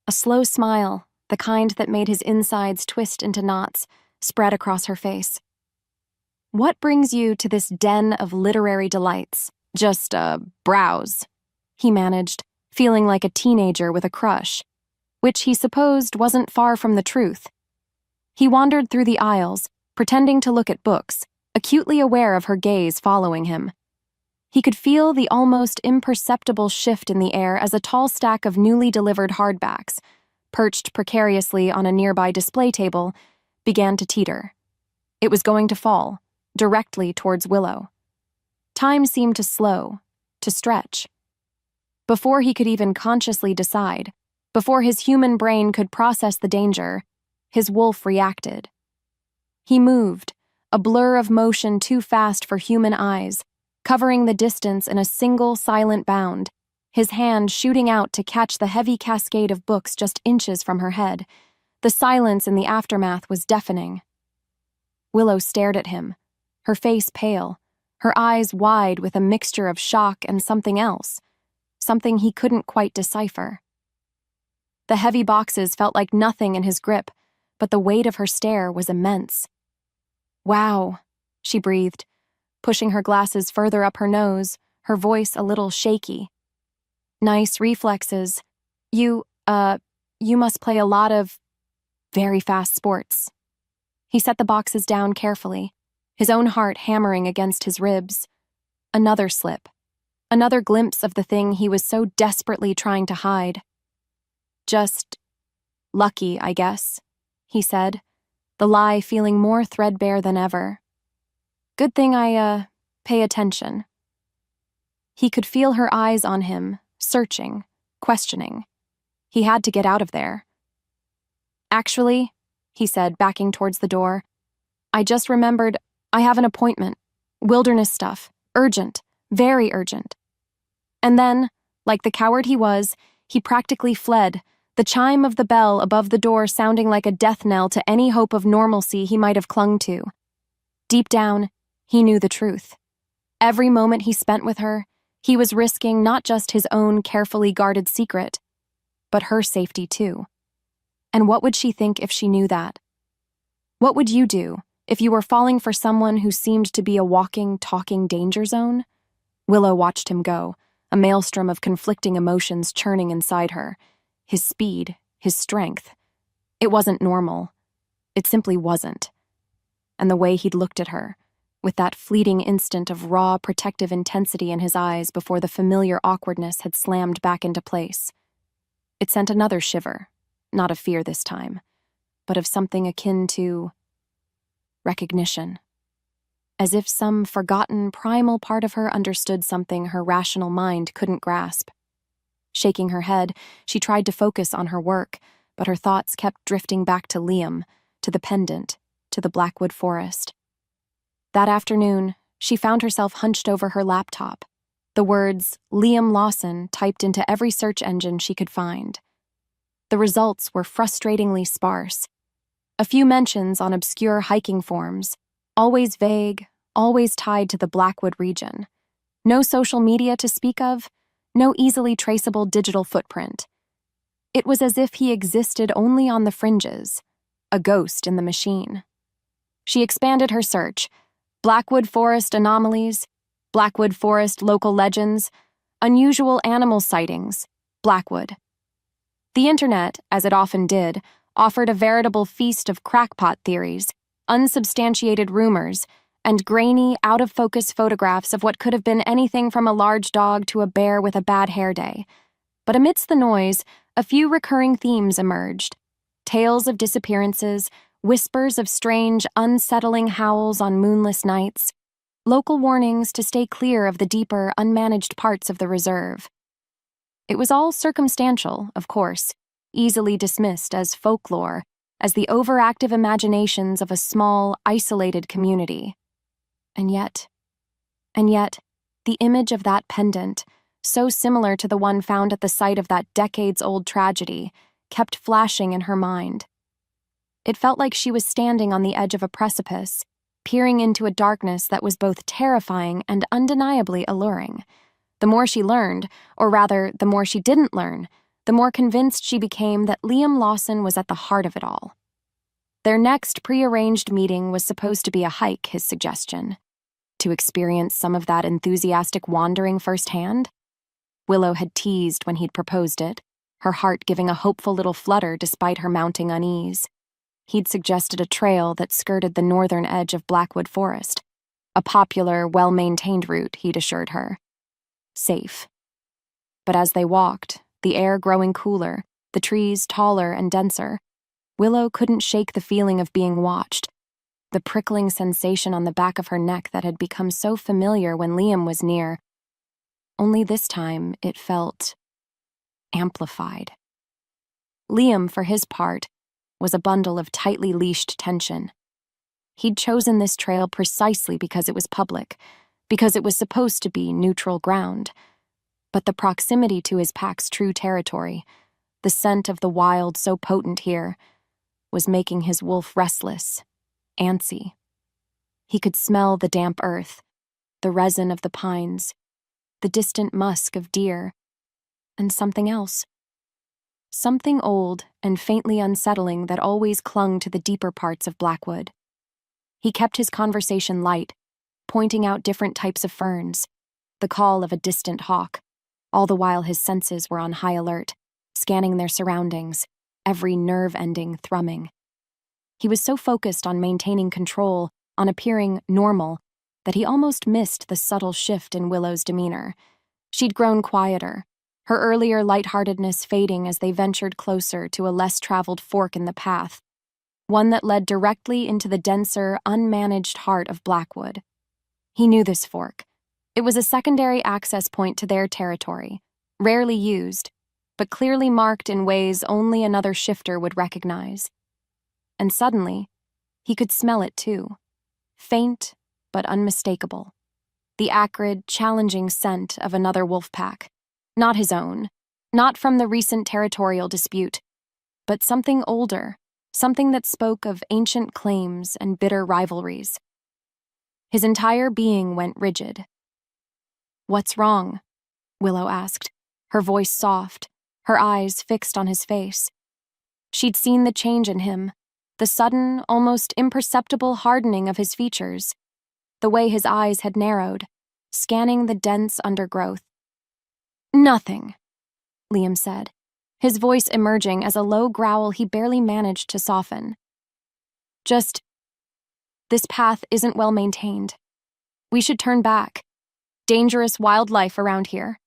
A slow smile, the kind that made his insides twist into knots, spread across her face. "What brings you to this den of literary delights?" "Just, browse," he managed, feeling like a teenager with a crush, which he supposed wasn't far from the truth. He wandered through the aisles, pretending to look at books, acutely aware of her gaze following him. He could feel the almost imperceptible shift in the air as a tall stack of newly delivered hardbacks, perched precariously on a nearby display table, began to teeter. It was going to fall, directly towards Willow. Time seemed to slow, to stretch. Before he could even consciously decide, before his human brain could process the danger, his wolf reacted. He moved, a blur of motion too fast for human eyes, covering the distance in a single silent bound, his hand shooting out to catch the heavy cascade of books just inches from her head. The silence in the aftermath was deafening. Willow stared at him, her face pale, her eyes wide with a mixture of shock and something else, something he couldn't quite decipher. The heavy boxes felt like nothing in his grip, but the weight of her stare was immense. "Wow," she breathed, pushing her glasses further up her nose, her voice a little shaky. "Nice reflexes. You must play a lot of very fast sports." He set the boxes down carefully, his own heart hammering against his ribs. Another slip. Another glimpse of the thing he was so desperately trying to hide. "Just lucky, I guess," he said, the lie feeling more threadbare than ever. "Good thing I, pay attention." He could feel her eyes on him, searching, questioning. He had to get out of there. "Actually," he said, backing towards the door, "I just remembered I have an appointment. Wilderness stuff. Urgent. Very urgent." And then, like the coward he was, he practically fled, the chime of the bell above the door sounding like a death knell to any hope of normalcy he might have clung to. Deep down, he knew the truth. Every moment he spent with her, he was risking not just his own carefully guarded secret, but her safety too. And what would she think if she knew that? What would you do if you were falling for someone who seemed to be a walking, talking danger zone? Willow watched him go, a maelstrom of conflicting emotions churning inside her. His speed, his strength. It wasn't normal. It simply wasn't. And the way he'd looked at her, with that fleeting instant of raw, protective intensity in his eyes before the familiar awkwardness had slammed back into place. It sent another shiver, not of fear this time, but of something akin to recognition. As if some forgotten, primal part of her understood something her rational mind couldn't grasp. Shaking her head, she tried to focus on her work, but her thoughts kept drifting back to Liam, to the pendant, to the Blackwood forest. That afternoon, she found herself hunched over her laptop, the words Liam Lawson typed into every search engine she could find. The results were frustratingly sparse. A few mentions on obscure hiking forums, always vague, always tied to the Blackwood region. No social media to speak of, no easily traceable digital footprint. It was as if he existed only on the fringes, a ghost in the machine. She expanded her search. Blackwood Forest anomalies, Blackwood Forest local legends, unusual animal sightings, Blackwood. The internet, as it often did, offered a veritable feast of crackpot theories, unsubstantiated rumors, and grainy, out-of-focus photographs of what could have been anything from a large dog to a bear with a bad hair day. But amidst the noise, a few recurring themes emerged. Tales of disappearances, whispers of strange, unsettling howls on moonless nights, local warnings to stay clear of the deeper, unmanaged parts of the reserve. It was all circumstantial, of course, easily dismissed as folklore, as the overactive imaginations of a small, isolated community. And yet, the image of that pendant, so similar to the one found at the site of that decades-old tragedy, kept flashing in her mind. It felt like she was standing on the edge of a precipice, peering into a darkness that was both terrifying and undeniably alluring. The more she learned, or rather, the more she didn't learn, the more convinced she became that Liam Lawson was at the heart of it all. Their next prearranged meeting was supposed to be a hike, his suggestion. To experience some of that enthusiastic wandering firsthand? Willow had teased when he'd proposed it, her heart giving a hopeful little flutter despite her mounting unease. He'd suggested a trail that skirted the northern edge of Blackwood Forest, a popular, well-maintained route, he'd assured her. Safe. But as they walked, the air growing cooler, the trees taller and denser, Willow couldn't shake the feeling of being watched, the prickling sensation on the back of her neck that had become so familiar when Liam was near. Only this time it felt amplified. Liam, for his part, was a bundle of tightly leashed tension. He'd chosen this trail precisely because it was public, because it was supposed to be neutral ground. But the proximity to his pack's true territory, the scent of the wild so potent here, was making his wolf restless, antsy. He could smell the damp earth, the resin of the pines, the distant musk of deer, and something else. Something old and faintly unsettling that always clung to the deeper parts of Blackwood. He kept his conversation light, pointing out different types of ferns, the call of a distant hawk, all the while his senses were on high alert, scanning their surroundings, every nerve ending thrumming. He was so focused on maintaining control, on appearing normal, that he almost missed the subtle shift in Willow's demeanor. She'd grown quieter, her earlier lightheartedness fading as they ventured closer to a less-traveled fork in the path, one that led directly into the denser, unmanaged heart of Blackwood. He knew this fork. It was a secondary access point to their territory, rarely used, but clearly marked in ways only another shifter would recognize. And suddenly, he could smell it too. Faint, but unmistakable. The acrid, challenging scent of another wolf pack. Not his own, not from the recent territorial dispute, but something older, something that spoke of ancient claims and bitter rivalries. His entire being went rigid. "What's wrong?" Willow asked, her voice soft, her eyes fixed on his face. She'd seen the change in him, the sudden, almost imperceptible hardening of his features, the way his eyes had narrowed, scanning the dense undergrowth. "Nothing," Liam said, his voice emerging as a low growl he barely managed to soften. "Just, this path isn't well maintained. We should turn back. Dangerous wildlife around here."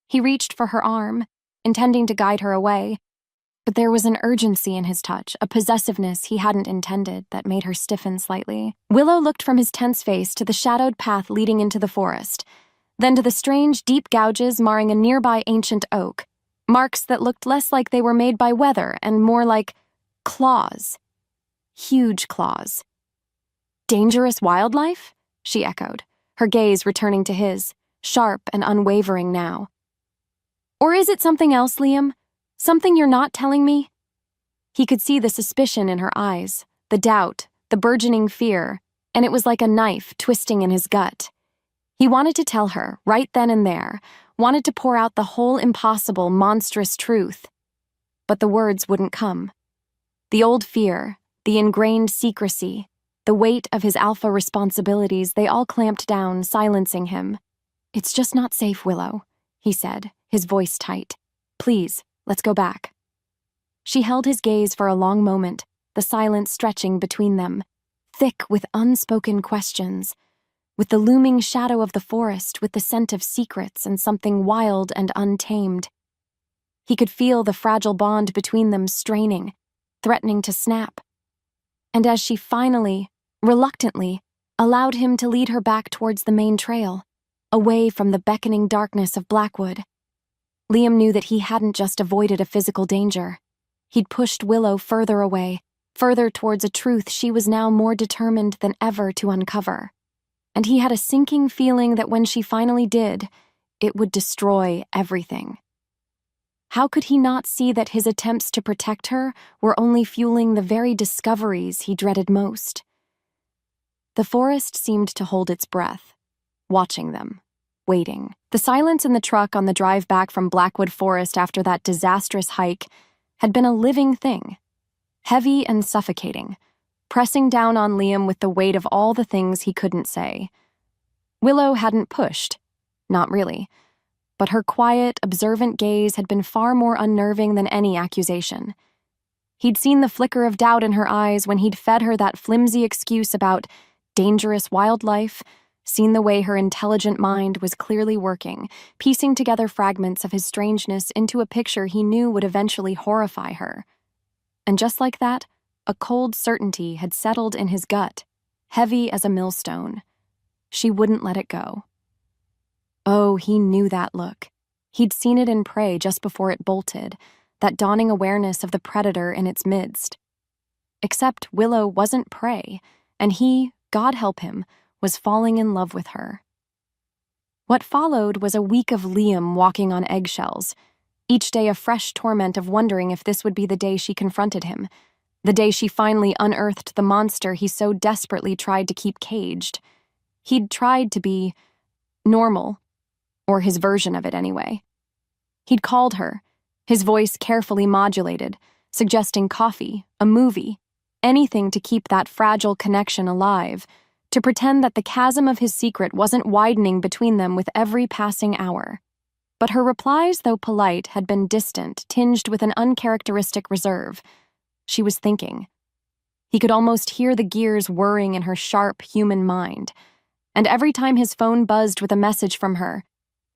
He reached for her arm, intending to guide her away, but there was an urgency in his touch, a possessiveness he hadn't intended that made her stiffen slightly. Willow looked from his tense face to the shadowed path leading into the forest, then to the strange, deep gouges marring a nearby ancient oak, marks that looked less like they were made by weather and more like claws. Huge claws. "Dangerous wildlife?" she echoed, her gaze returning to his, sharp and unwavering now. "Or is it something else, Liam? Something you're not telling me?" He could see the suspicion in her eyes, the doubt, the burgeoning fear, and it was like a knife twisting in his gut. He wanted to tell her, right then and there, wanted to pour out the whole impossible, monstrous truth. But the words wouldn't come. The old fear, the ingrained secrecy, the weight of his alpha responsibilities, they all clamped down, silencing him. "It's just not safe, Willow," he said, his voice tight. "Please, let's go back." She held his gaze for a long moment, the silence stretching between them, thick with unspoken questions, with the looming shadow of the forest, with the scent of secrets and something wild and untamed. He could feel the fragile bond between them straining, threatening to snap. And as she finally, reluctantly, allowed him to lead her back towards the main trail, away from the beckoning darkness of Blackwood, Liam knew that he hadn't just avoided a physical danger. He'd pushed Willow further away, further towards a truth she was now more determined than ever to uncover. And he had a sinking feeling that when she finally did, it would destroy everything. How could he not see that his attempts to protect her were only fueling the very discoveries he dreaded most? The forest seemed to hold its breath, watching them, waiting. The silence in the truck on the drive back from Blackwood Forest after that disastrous hike had been a living thing, heavy and suffocating, pressing down on Liam with the weight of all the things he couldn't say. Willow hadn't pushed, not really, but her quiet, observant gaze had been far more unnerving than any accusation. He'd seen the flicker of doubt in her eyes when he'd fed her that flimsy excuse about dangerous wildlife, seen the way her intelligent mind was clearly working, piecing together fragments of his strangeness into a picture he knew would eventually horrify her. And just like that, a cold certainty had settled in his gut, heavy as a millstone. She wouldn't let it go. Oh, he knew that look. He'd seen it in prey just before it bolted, that dawning awareness of the predator in its midst. Except Willow wasn't prey, and he, God help him, was falling in love with her. What followed was a week of Liam walking on eggshells, each day a fresh torment of wondering if this would be the day she confronted him, the day she finally unearthed the monster he so desperately tried to keep caged. He'd tried to be normal, or his version of it anyway. He'd called her, his voice carefully modulated, suggesting coffee, a movie, anything to keep that fragile connection alive, to pretend that the chasm of his secret wasn't widening between them with every passing hour. But her replies, though polite, had been distant, tinged with an uncharacteristic reserve. She was thinking. He could almost hear the gears whirring in her sharp, human mind. And every time his phone buzzed with a message from her,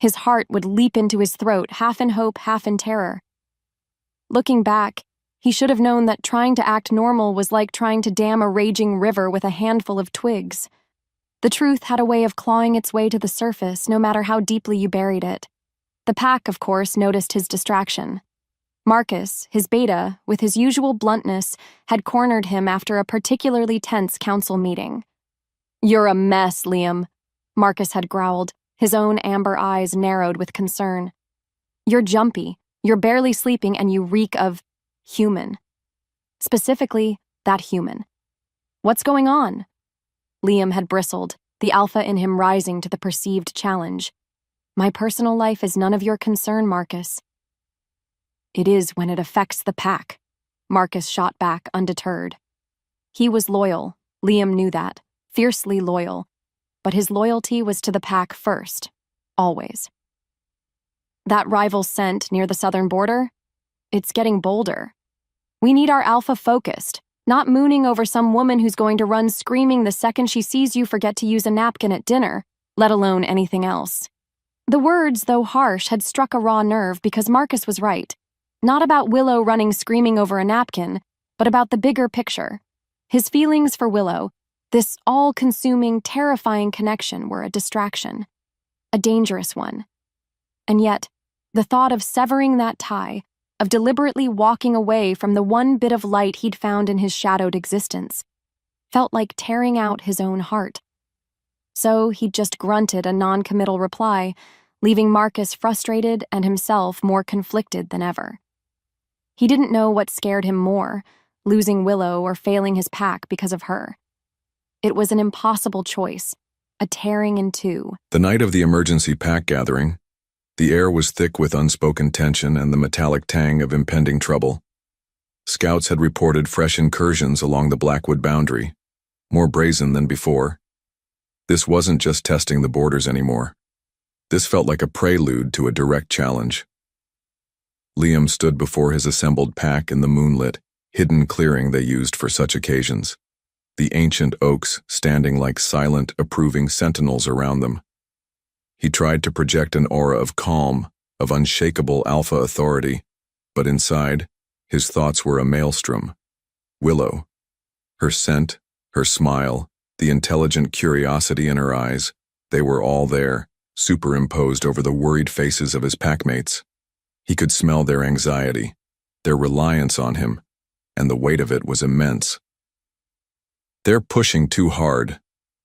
His heart would leap into his throat, half in hope, half in terror. Looking back, he should have known that trying to act normal was like trying to dam a raging river with a handful of twigs. The truth had a way of clawing its way to the surface, no matter how deeply you buried it. The pack, of course, noticed his distraction. Marcus, his beta, with his usual bluntness, had cornered him after a particularly tense council meeting. "You're a mess, Liam," Marcus had growled, his own amber eyes narrowed with concern. "You're jumpy, you're barely sleeping, and you reek of human. Specifically, that human. What's going on?" Liam had bristled, the alpha in him rising to the perceived challenge. "My personal life is none of your concern, Marcus." "It is when it affects the pack," Marcus shot back, undeterred. He was loyal, Liam knew that, fiercely loyal, but his loyalty was to the pack first, always. "That rival scent near the southern border? It's getting bolder. We need our alpha focused, not mooning over some woman who's going to run screaming the second she sees you forget to use a napkin at dinner, let alone anything else." The words, though harsh, had struck a raw nerve because Marcus was right. Not about Willow running screaming over a napkin, but about the bigger picture. His feelings for Willow, this all-consuming, terrifying connection, were a distraction. A dangerous one. And yet, the thought of severing that tie, of deliberately walking away from the one bit of light he'd found in his shadowed existence, felt like tearing out his own heart. So he'd just grunted a non-committal reply, leaving Marcus frustrated and himself more conflicted than ever. He didn't know what scared him more, losing Willow or failing his pack because of her. It was an impossible choice, a tearing in two. The night of the emergency pack gathering, the air was thick with unspoken tension and the metallic tang of impending trouble. Scouts had reported fresh incursions along the Blackwood boundary, more brazen than before. This wasn't just testing the borders anymore. This felt like a prelude to a direct challenge. Liam stood before his assembled pack in the moonlit, hidden clearing they used for such occasions, the ancient oaks standing like silent, approving sentinels around them. He tried to project an aura of calm, of unshakable alpha authority, but inside, his thoughts were a maelstrom. Willow. Her scent, her smile, the intelligent curiosity in her eyes, they were all there, superimposed over the worried faces of his packmates. He could smell their anxiety, their reliance on him, and the weight of it was immense. "They're pushing too hard,"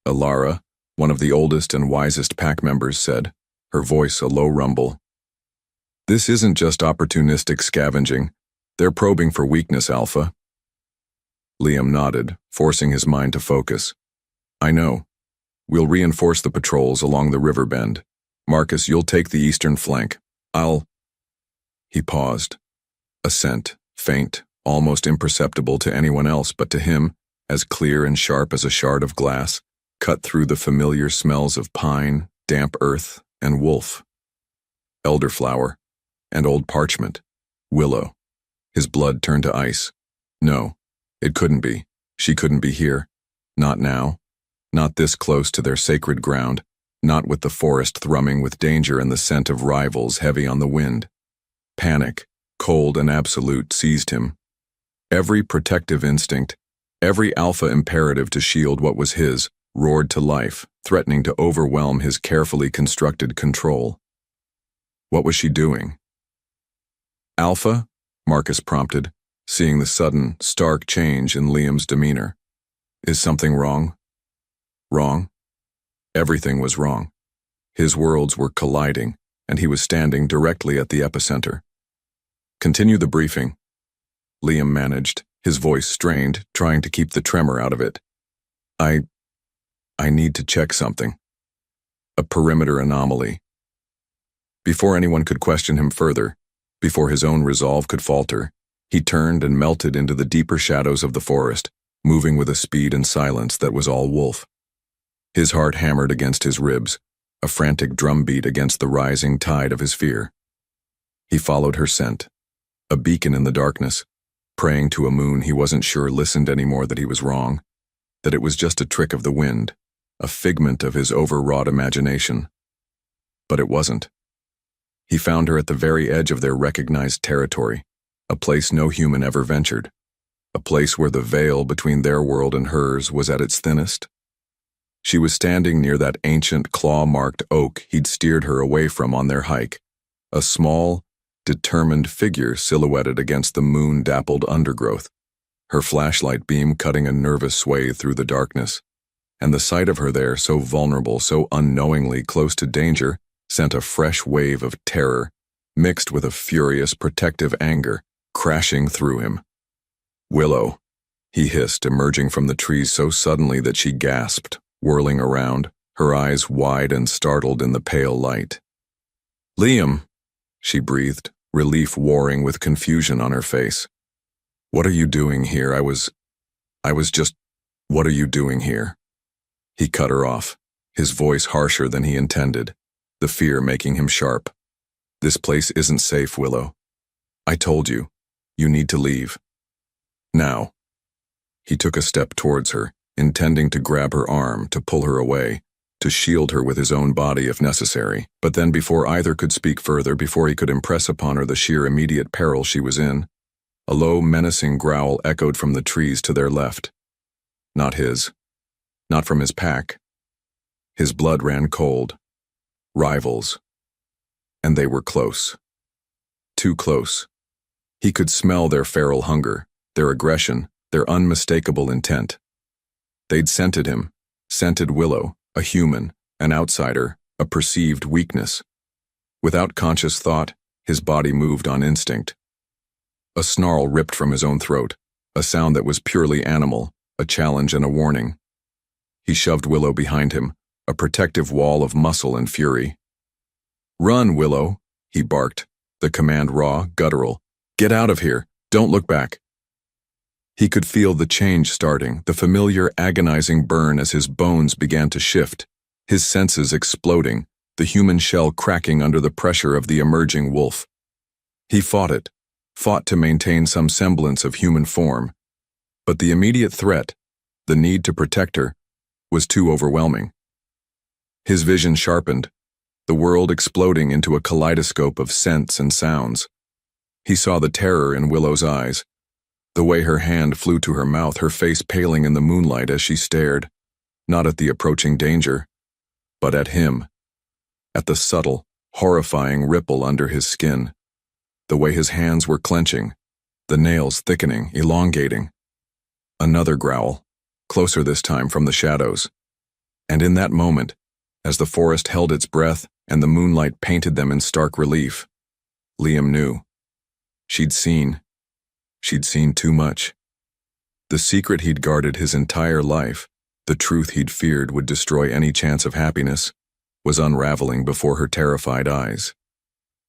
Alara, one of the oldest and wisest pack members, said, her voice a low rumble. "This isn't just opportunistic scavenging. They're probing for weakness, Alpha." Liam nodded, forcing his mind to focus. "I know. We'll reinforce the patrols along the river bend. Marcus, you'll take the eastern flank. He paused. A scent, faint, almost imperceptible to anyone else but to him, as clear and sharp as a shard of glass, cut through the familiar smells of pine, damp earth, and wolf. Elderflower, and old parchment. Willow. His blood turned to ice. No, it couldn't be. She couldn't be here. Not now. Not this close to their sacred ground. Not with the forest thrumming with danger and the scent of rivals heavy on the wind. Panic, cold and absolute, seized him. Every protective instinct, every alpha imperative to shield what was his, roared to life, threatening to overwhelm his carefully constructed control. What was she doing? "Alpha?" Marcus prompted, seeing the sudden, stark change in Liam's demeanor. "Is something wrong?" Wrong? Everything was wrong. His worlds were colliding, and he was standing directly at the epicenter. "Continue the briefing," Liam managed, his voice strained, trying to keep the tremor out of it. I need to check something. A perimeter anomaly." Before anyone could question him further, before his own resolve could falter, he turned and melted into the deeper shadows of the forest, moving with a speed and silence that was all wolf. His heart hammered against his ribs, a frantic drumbeat against the rising tide of his fear. He followed her scent, a beacon in the darkness, praying to a moon he wasn't sure listened anymore, that he was wrong, that it was just a trick of the wind, a figment of his overwrought imagination. But it wasn't. He found her at the very edge of their recognized territory, a place no human ever ventured, a place where the veil between their world and hers was at its thinnest. She was standing near that ancient claw-marked oak he'd steered her away from on their hike, a small, determined figure silhouetted against the moon-dappled undergrowth, her flashlight beam cutting a nervous swathe through the darkness, and the sight of her there, so vulnerable, so unknowingly close to danger, sent a fresh wave of terror, mixed with a furious, protective anger, crashing through him. "Willow," he hissed, emerging from the trees so suddenly that she gasped, whirling around, her eyes wide and startled in the pale light. "Liam," she breathed, relief warring with confusion on her face. "What are you doing here? I was just, what are you doing here?" He cut her off, his voice harsher than he intended, the fear making him sharp. "This place isn't safe, Willow. I told you, you need to leave. Now." He took a step towards her, intending to grab her arm, to pull her away, to shield her with his own body if necessary. But then, before either could speak further, before he could impress upon her the sheer immediate peril she was in, a low, menacing growl echoed from the trees to their left. Not his. Not from his pack. His blood ran cold. Rivals. And they were close. Too close. He could smell their feral hunger, their aggression, their unmistakable intent. They'd scented him, scented Willow, a human, an outsider, a perceived weakness. Without conscious thought, his body moved on instinct. A snarl ripped from his own throat, a sound that was purely animal, a challenge and a warning. He shoved Willow behind him, a protective wall of muscle and fury. "Run, Willow," he barked, the command raw, guttural. "Get out of here. Don't look back." He could feel the change starting, the familiar, agonizing burn as his bones began to shift, his senses exploding, the human shell cracking under the pressure of the emerging wolf. He fought it, fought to maintain some semblance of human form. But the immediate threat, the need to protect her, was too overwhelming. His vision sharpened, the world exploding into a kaleidoscope of scents and sounds. He saw the terror in Willow's eyes, the way her hand flew to her mouth, her face paling in the moonlight as she stared, not at the approaching danger, but at him, at the subtle, horrifying ripple under his skin, the way his hands were clenching, the nails thickening, elongating. Another growl, closer this time from the shadows. And in that moment, as the forest held its breath and the moonlight painted them in stark relief, Liam knew. She'd seen too much. The secret he'd guarded his entire life, the truth he'd feared would destroy any chance of happiness, was unraveling before her terrified eyes.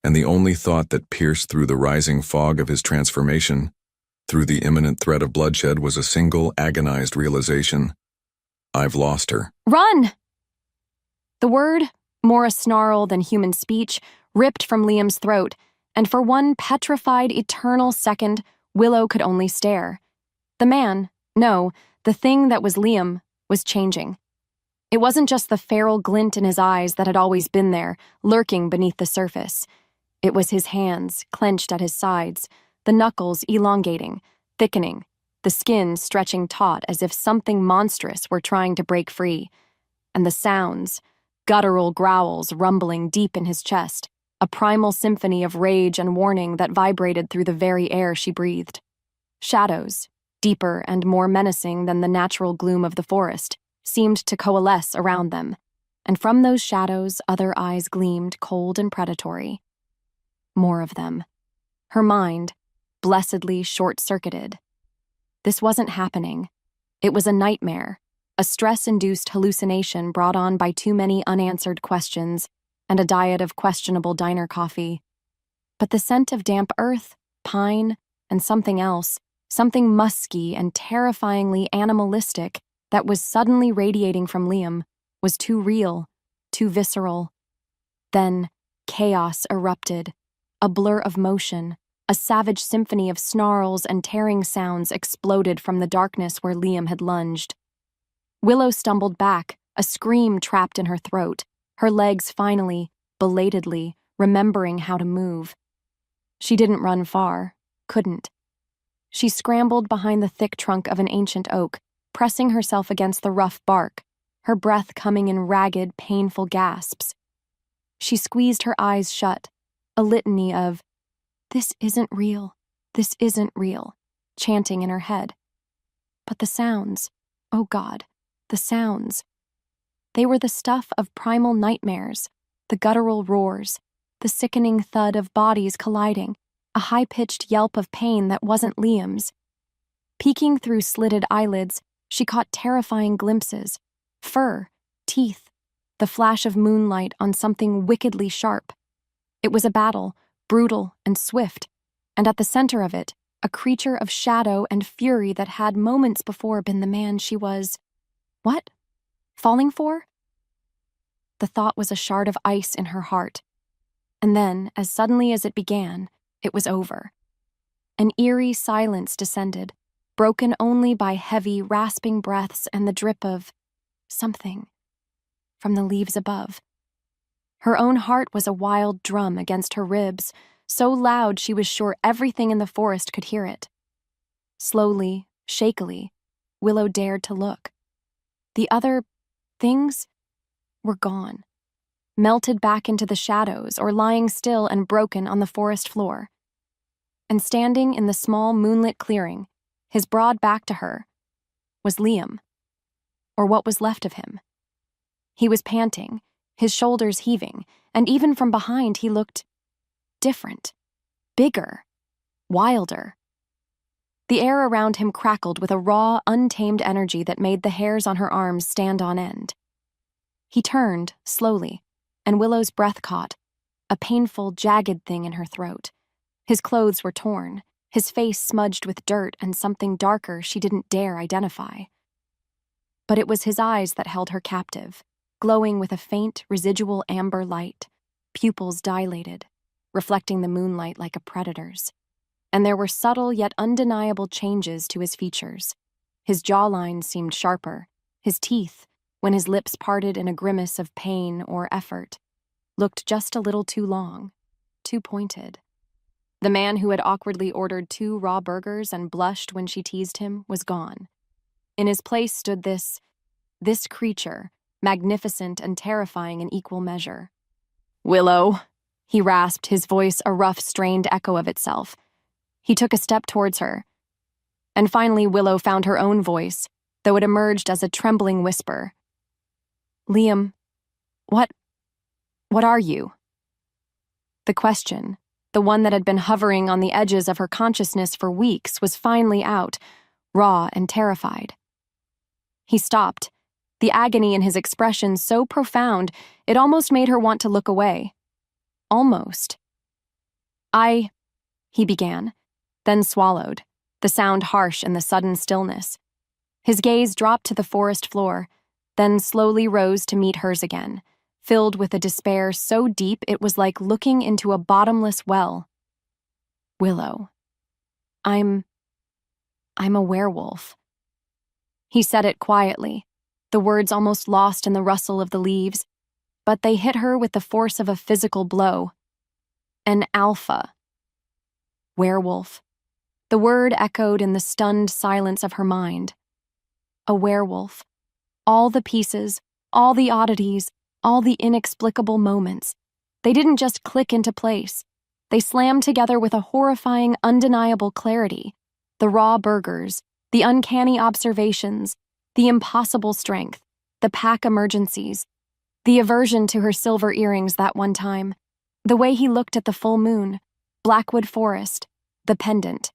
And the only thought that pierced through the rising fog of his transformation, through the imminent threat of bloodshed, was a single agonized realization. I've lost her. "Run!" The word, more a snarl than human speech, ripped from Liam's throat, and for one petrified, eternal second, Willow could only stare. The man, no, the thing that was Liam, was changing. It wasn't just the feral glint in his eyes that had always been there, lurking beneath the surface. It was his hands, clenched at his sides, the knuckles elongating, thickening, the skin stretching taut as if something monstrous were trying to break free. And the sounds, guttural growls rumbling deep in his chest, a primal symphony of rage and warning that vibrated through the very air she breathed. Shadows, deeper and more menacing than the natural gloom of the forest, seemed to coalesce around them, and from those shadows other eyes gleamed, cold and predatory. More of them. Her mind, blessedly short-circuited. This wasn't happening. It was a nightmare, a stress-induced hallucination brought on by too many unanswered questions and a diet of questionable diner coffee. But the scent of damp earth, pine, and something else, something musky and terrifyingly animalistic that was suddenly radiating from Liam, was too real, too visceral. Then, chaos erupted, a blur of motion, a savage symphony of snarls and tearing sounds exploded from the darkness where Liam had lunged. Willow stumbled back, a scream trapped in her throat, her legs finally, belatedly, remembering how to move. She didn't run far, couldn't. She scrambled behind the thick trunk of an ancient oak, pressing herself against the rough bark, her breath coming in ragged, painful gasps. She squeezed her eyes shut, a litany of, "This isn't real, this isn't real," chanting in her head. But the sounds, oh God, the sounds. They were the stuff of primal nightmares, the guttural roars, the sickening thud of bodies colliding, a high-pitched yelp of pain that wasn't Liam's. Peeking through slitted eyelids, she caught terrifying glimpses, fur, teeth, the flash of moonlight on something wickedly sharp. It was a battle, brutal and swift, and at the center of it, a creature of shadow and fury that had moments before been the man she was... What? Falling for? The thought was a shard of ice in her heart. And then, as suddenly as it began, it was over. An eerie silence descended, broken only by heavy, rasping breaths and the drip of something from the leaves above. Her own heart was a wild drum against her ribs, so loud she was sure everything in the forest could hear it. Slowly, shakily, Willow dared to look. The other things were gone, melted back into the shadows or lying still and broken on the forest floor. And standing in the small moonlit clearing, his broad back to her, was Liam, or what was left of him. He was panting, his shoulders heaving, and even from behind he looked different, bigger, wilder. The air around him crackled with a raw, untamed energy that made the hairs on her arms stand on end. He turned, slowly, and Willow's breath caught, a painful, jagged thing in her throat. His clothes were torn, his face smudged with dirt and something darker she didn't dare identify. But it was his eyes that held her captive, glowing with a faint, residual amber light, pupils dilated, reflecting the moonlight like a predator's. And there were subtle yet undeniable changes to his features. His jawline seemed sharper, his teeth, when his lips parted in a grimace of pain or effort, looked just a little too long, too pointed. The man who had awkwardly ordered 2 raw burgers and blushed when she teased him was gone. In his place stood this creature, magnificent and terrifying in equal measure. "Willow," he rasped, his voice a rough, strained echo of itself. He took a step towards her. And finally Willow found her own voice, though it emerged as a trembling whisper. "Liam, what are you?" The question, the one that had been hovering on the edges of her consciousness for weeks, was finally out, raw and terrified. He stopped, the agony in his expression so profound it almost made her want to look away. Almost. He began, then swallowed, the sound harsh in the sudden stillness. His gaze dropped to the forest floor, then slowly rose to meet hers again, filled with a despair so deep it was like looking into a bottomless well. "Willow, I'm a werewolf." He said it quietly, the words almost lost in the rustle of the leaves, but they hit her with the force of a physical blow. An alpha. Werewolf. The word echoed in the stunned silence of her mind. A werewolf. All the pieces, all the oddities, all the inexplicable moments. They didn't just click into place. They slammed together with a horrifying, undeniable clarity. The raw burgers, the uncanny observations, the impossible strength, the pack emergencies, the aversion to her silver earrings that one time, the way he looked at the full moon, Blackwood Forest, the pendant.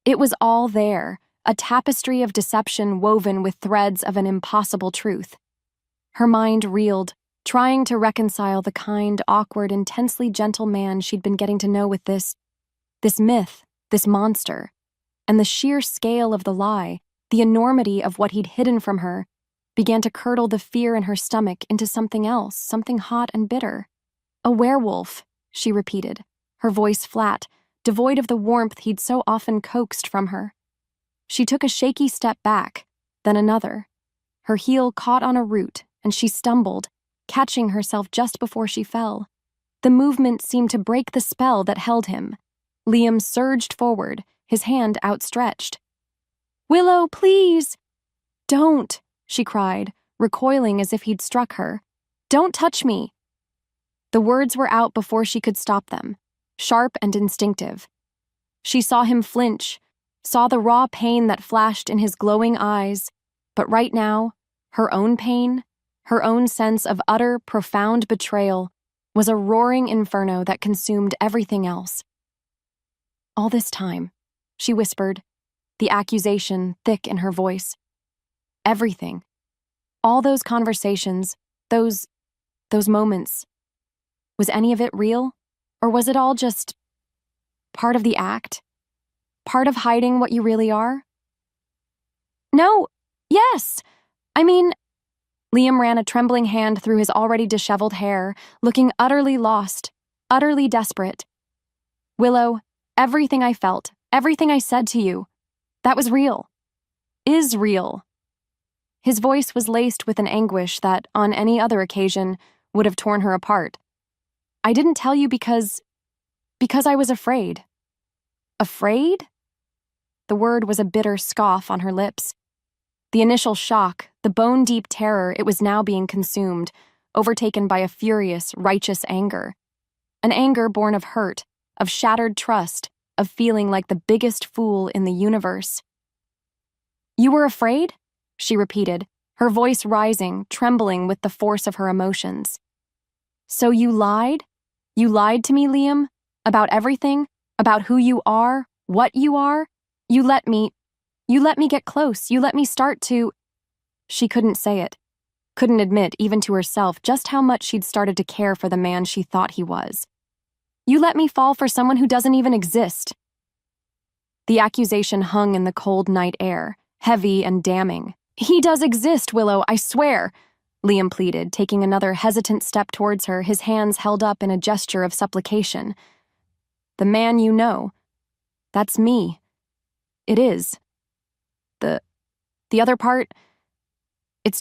It was all there, a tapestry of deception woven with threads of an impossible truth. Her mind reeled, trying to reconcile the kind, awkward, intensely gentle man she'd been getting to know with this myth, this monster, and the sheer scale of the lie, the enormity of what he'd hidden from her, began to curdle the fear in her stomach into something else, something hot and bitter. "A werewolf," she repeated, her voice flat, devoid of the warmth he'd so often coaxed from her. She took a shaky step back, then another. Her heel caught on a root, and she stumbled, catching herself just before she fell. The movement seemed to break the spell that held him. Liam surged forward, his hand outstretched. "Willow, please!" "Don't," she cried, recoiling as if he'd struck her. "Don't touch me!" The words were out before she could stop them, sharp and instinctive. She saw him flinch, saw the raw pain that flashed in his glowing eyes, but right now, her own pain, her own sense of utter, profound betrayal, was a roaring inferno that consumed everything else. "All this time," she whispered, the accusation thick in her voice. "Everything. All those conversations, those moments. Was any of it real? Or was it all just part of the act? Part of hiding what you really are?" "No, yes! I mean..." Liam ran a trembling hand through his already disheveled hair, looking utterly lost, utterly desperate. "Willow, everything I felt, everything I said to you, that was real. Is real." His voice was laced with an anguish that, on any other occasion, would have torn her apart. "I didn't tell you because I was afraid." "Afraid?" The word was a bitter scoff on her lips. The initial shock, the bone-deep terror, it was now being consumed, overtaken by a furious, righteous anger. An anger born of hurt, of shattered trust, of feeling like the biggest fool in the universe. "You were afraid?" she repeated, her voice rising, trembling with the force of her emotions. "So you lied? You lied to me, Liam? About everything? About who you are? What you are? You let me get close. You let me start to..." She couldn't say it, couldn't admit, even to herself, just how much she'd started to care for the man she thought he was. "You let me fall for someone who doesn't even exist." The accusation hung in the cold night air, heavy and damning. "He does exist, Willow, I swear," Liam pleaded, taking another hesitant step towards her, his hands held up in a gesture of supplication. "The man you know. That's me. It is. The other part, it's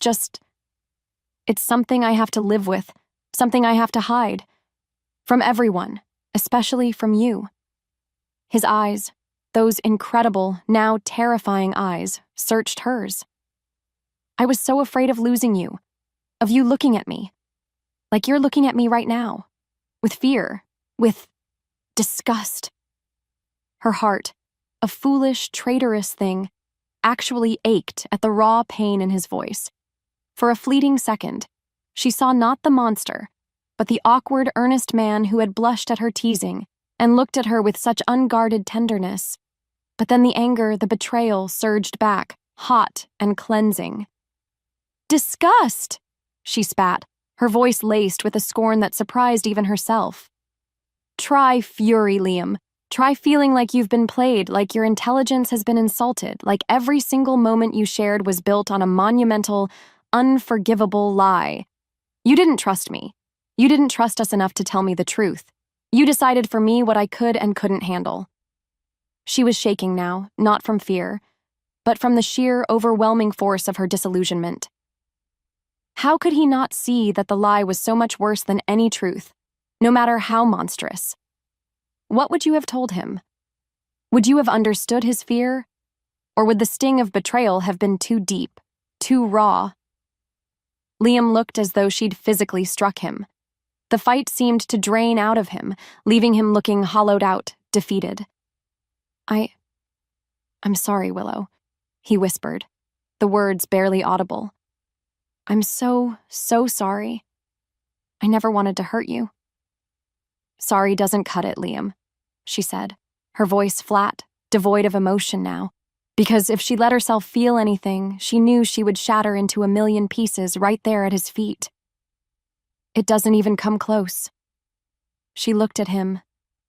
something I have to live with, something I have to hide. From everyone, especially from you." His eyes, those incredible, now terrifying eyes, searched hers. "I was so afraid of losing you, of you looking at me, like you're looking at me right now, with fear, with disgust." Her heart, a foolish, traitorous thing, actually ached at the raw pain in his voice. For a fleeting second, she saw not the monster, but the awkward, earnest man who had blushed at her teasing and looked at her with such unguarded tenderness. But then the anger, the betrayal, surged back, hot and cleansing. "Disgust!" she spat, her voice laced with a scorn that surprised even herself. "Try fury, Liam. Try feeling like you've been played, like your intelligence has been insulted, like every single moment you shared was built on a monumental, unforgivable lie. You didn't trust me. You didn't trust us enough to tell me the truth. You decided for me what I could and couldn't handle." She was shaking now, not from fear, but from the sheer, overwhelming force of her disillusionment. How could he not see that the lie was so much worse than any truth, no matter how monstrous? What would you have told him? Would you have understood his fear? Or would the sting of betrayal have been too deep, too raw? Liam looked as though she'd physically struck him. The fight seemed to drain out of him, leaving him looking hollowed out, defeated. I'm sorry, Willow," he whispered, the words barely audible. "I'm so sorry. I never wanted to hurt you." "Sorry doesn't cut it, Liam," she said, her voice flat, devoid of emotion now, because if she let herself feel anything, she knew she would shatter into a million pieces right there at his feet. "It doesn't even come close." She looked at him,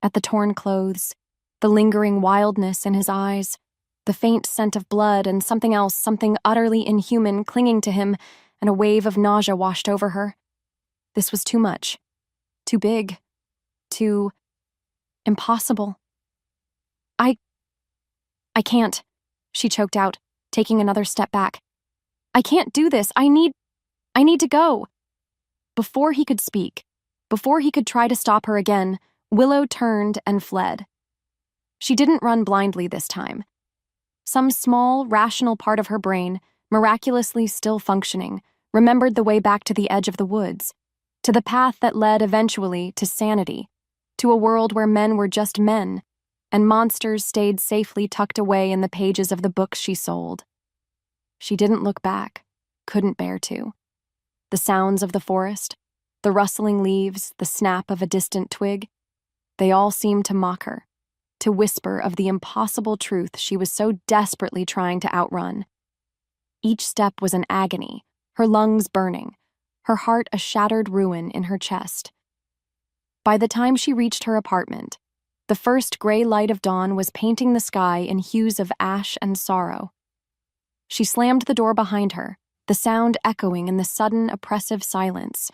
at the torn clothes, the lingering wildness in his eyes, the faint scent of blood and something else, something utterly inhuman clinging to him, and a wave of nausea washed over her. This was too much. Too big. Too impossible. I can't," she choked out, taking another step back. "I can't do this. I need to go." Before he could speak, Before he could try to stop her again, Willow turned and fled. She didn't run blindly this time. Some small, rational part of her brain, miraculously still functioning, remembered the way back to the edge of the woods, to the path that led eventually to sanity, to a world where men were just men, and monsters stayed safely tucked away in the pages of the books she sold. She didn't look back, couldn't bear to. The sounds of the forest, the rustling leaves, the snap of a distant twig, they all seemed to mock her, to whisper of the impossible truth she was so desperately trying to outrun. Each step was an agony, her lungs burning, her heart a shattered ruin in her chest. By the time she reached her apartment, the first gray light of dawn was painting the sky in hues of ash and sorrow. She slammed the door behind her, the sound echoing in the sudden, oppressive silence,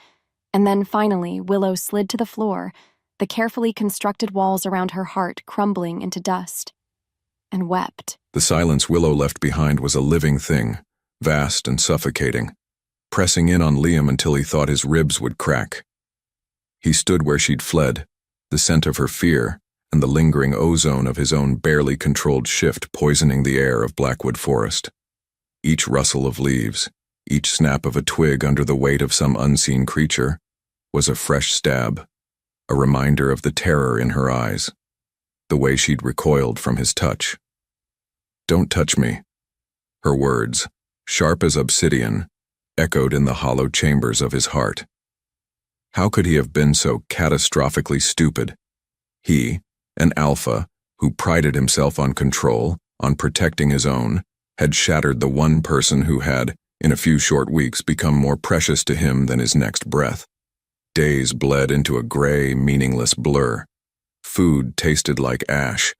and then finally Willow slid to the floor, the carefully constructed walls around her heart crumbling into dust, and wept. The silence Willow left behind was a living thing, vast and suffocating, pressing in on Liam until he thought his ribs would crack. He stood where she'd fled, the scent of her fear and the lingering ozone of his own barely controlled shift poisoning the air of Blackwood Forest. Each rustle of leaves, each snap of a twig under the weight of some unseen creature, was a fresh stab, a reminder of the terror in her eyes, the way she'd recoiled from his touch. "Don't touch me." Her words, sharp as obsidian, echoed in the hollow chambers of his heart. How could he have been so catastrophically stupid? He, an alpha, who prided himself on control, on protecting his own, had shattered the one person who had, in a few short weeks, become more precious to him than his next breath. Days bled into a gray, meaningless blur. Food tasted like ash.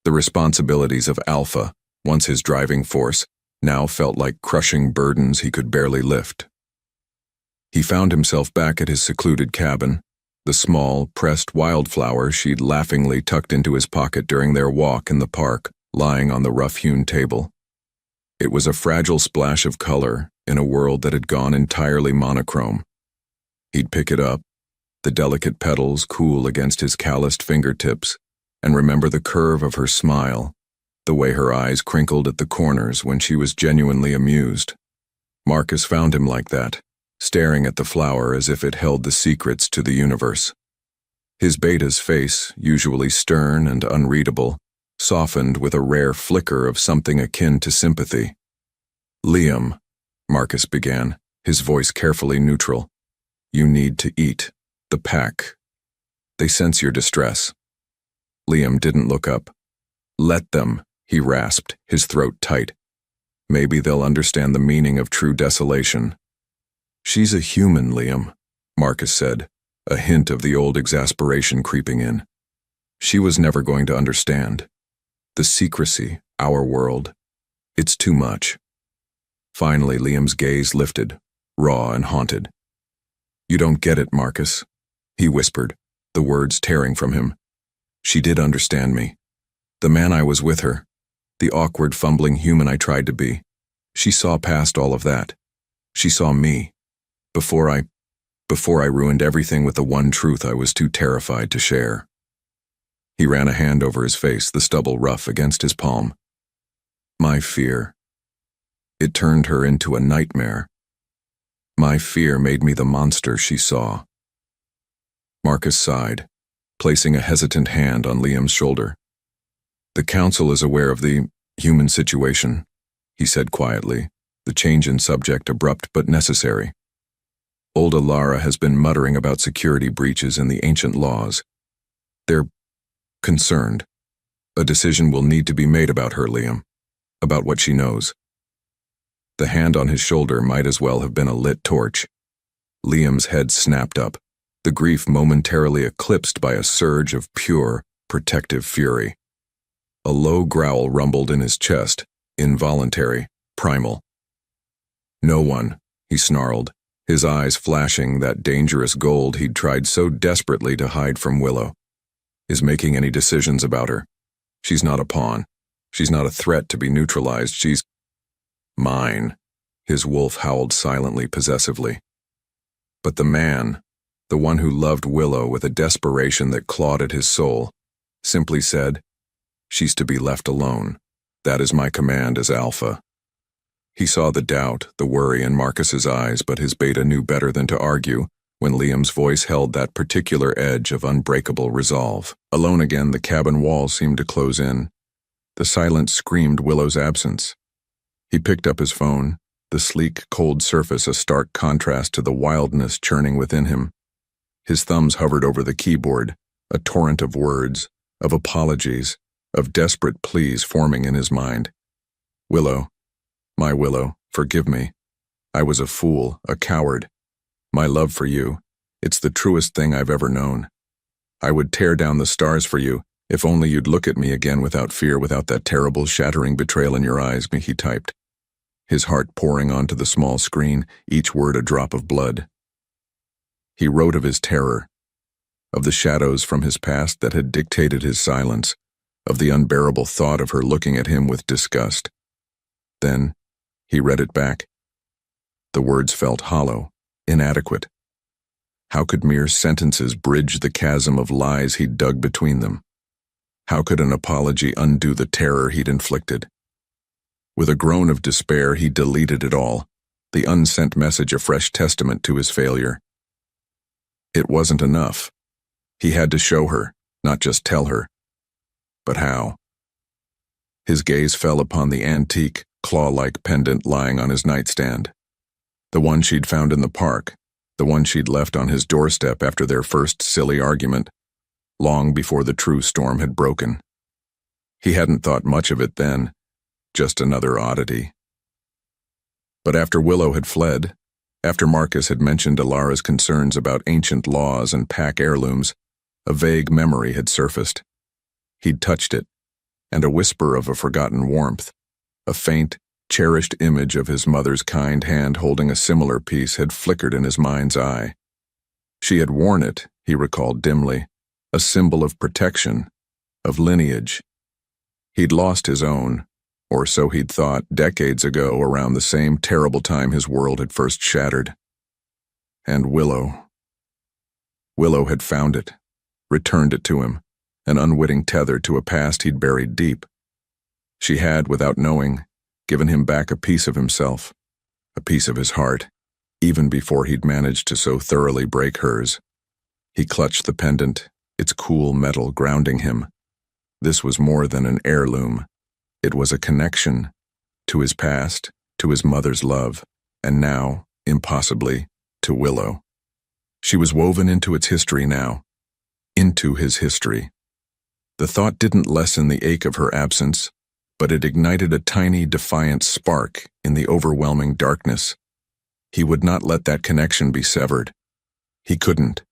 The responsibilities of Alpha, once his driving force, now felt like crushing burdens he could barely lift. He found himself back at his secluded cabin, the small, pressed wildflower she'd laughingly tucked into his pocket during their walk in the park, lying on the rough-hewn table. It was a fragile splash of color in a world that had gone entirely monochrome. He'd pick it up, the delicate petals cool against his calloused fingertips, and remember the curve of her smile, the way her eyes crinkled at the corners when she was genuinely amused. Marcus found him like that, staring at the flower as if it held the secrets to the universe. His beta's face, usually stern and unreadable, softened with a rare flicker of something akin to sympathy. "Liam," Marcus began, his voice carefully neutral, "you need to eat. The pack. They sense your distress." Liam didn't look up. "Let them," he rasped, his throat tight. "Maybe they'll understand the meaning of true desolation." "She's a human, Liam," Marcus said, a hint of the old exasperation creeping in. "She was never going to understand. The secrecy, our world. It's too much." Finally, Liam's gaze lifted, raw and haunted. "You don't get it, Marcus," he whispered, the words tearing from him. "She did understand me. The man I was with her, the awkward, fumbling human I tried to be. She saw past all of that. She saw me. Before I ruined everything with the one truth I was too terrified to share." He ran a hand over his face, the stubble rough against his palm. "My fear. It turned her into a nightmare. My fear made me the monster she saw." Marcus sighed, placing a hesitant hand on Liam's shoulder. "The council is aware of the human situation," he said quietly, the change in subject abrupt but necessary. "Old Alara has been muttering about security breaches in the ancient laws. They're concerned. A decision will need to be made about her, Liam, about what she knows." The hand on his shoulder might as well have been a lit torch. Liam's head snapped up, the grief momentarily eclipsed by a surge of pure, protective fury. A low growl rumbled in his chest, involuntary, primal. "No one," he snarled, his eyes flashing that dangerous gold he'd tried so desperately to hide from Willow, "is making any decisions about her. She's not a pawn. She's not a threat to be neutralized. She's mine," his wolf howled silently, possessively. But the man, the one who loved Willow with a desperation that clawed at his soul, simply said, "She's to be left alone. That is my command as Alpha." He saw the doubt, the worry in Marcus's eyes, but his beta knew better than to argue when Liam's voice held that particular edge of unbreakable resolve. Alone again, the cabin walls seemed to close in. The silence screamed Willow's absence. He picked up his phone, the sleek, cold surface a stark contrast to the wildness churning within him. His thumbs hovered over the keyboard, a torrent of words, of apologies, of desperate pleas forming in his mind. "Willow, my Willow, forgive me. I was a fool, a coward. My love for you, it's the truest thing I've ever known. I would tear down the stars for you, if only you'd look at me again without fear, without that terrible, shattering betrayal in your eyes," he typed, his heart pouring onto the small screen, each word a drop of blood. He wrote of his terror, of the shadows from his past that had dictated his silence, of the unbearable thought of her looking at him with disgust. Then, he read it back. The words felt hollow, inadequate. How could mere sentences bridge the chasm of lies he'd dug between them? How could an apology undo the terror he'd inflicted? With a groan of despair, he deleted it all, the unsent message a fresh testament to his failure. It wasn't enough. He had to show her, not just tell her. But how? His gaze fell upon the antique, claw-like pendant lying on his nightstand. The one she'd found in the park, the one she'd left on his doorstep after their first silly argument, long before the true storm had broken. He hadn't thought much of it then, just another oddity. But after Willow had fled, after Marcus had mentioned Alara's concerns about ancient laws and pack heirlooms, a vague memory had surfaced. He'd touched it, and a whisper of a forgotten warmth, a faint, cherished image of his mother's kind hand holding a similar piece had flickered in his mind's eye. She had worn it, he recalled dimly, a symbol of protection, of lineage. He'd lost his own, or so he'd thought, decades ago around the same terrible time his world had first shattered. And Willow had found it, returned it to him, an unwitting tether to a past he'd buried deep. She had, without knowing, given him back a piece of himself, a piece of his heart, even before he'd managed to so thoroughly break hers. He clutched the pendant, its cool metal grounding him. This was more than an heirloom. It was a connection to his past, to his mother's love, and now, impossibly, to Willow. She was woven into its history now, into his history. The thought didn't lessen the ache of her absence, but it ignited a tiny, defiant spark in the overwhelming darkness. He would not let that connection be severed. He couldn't.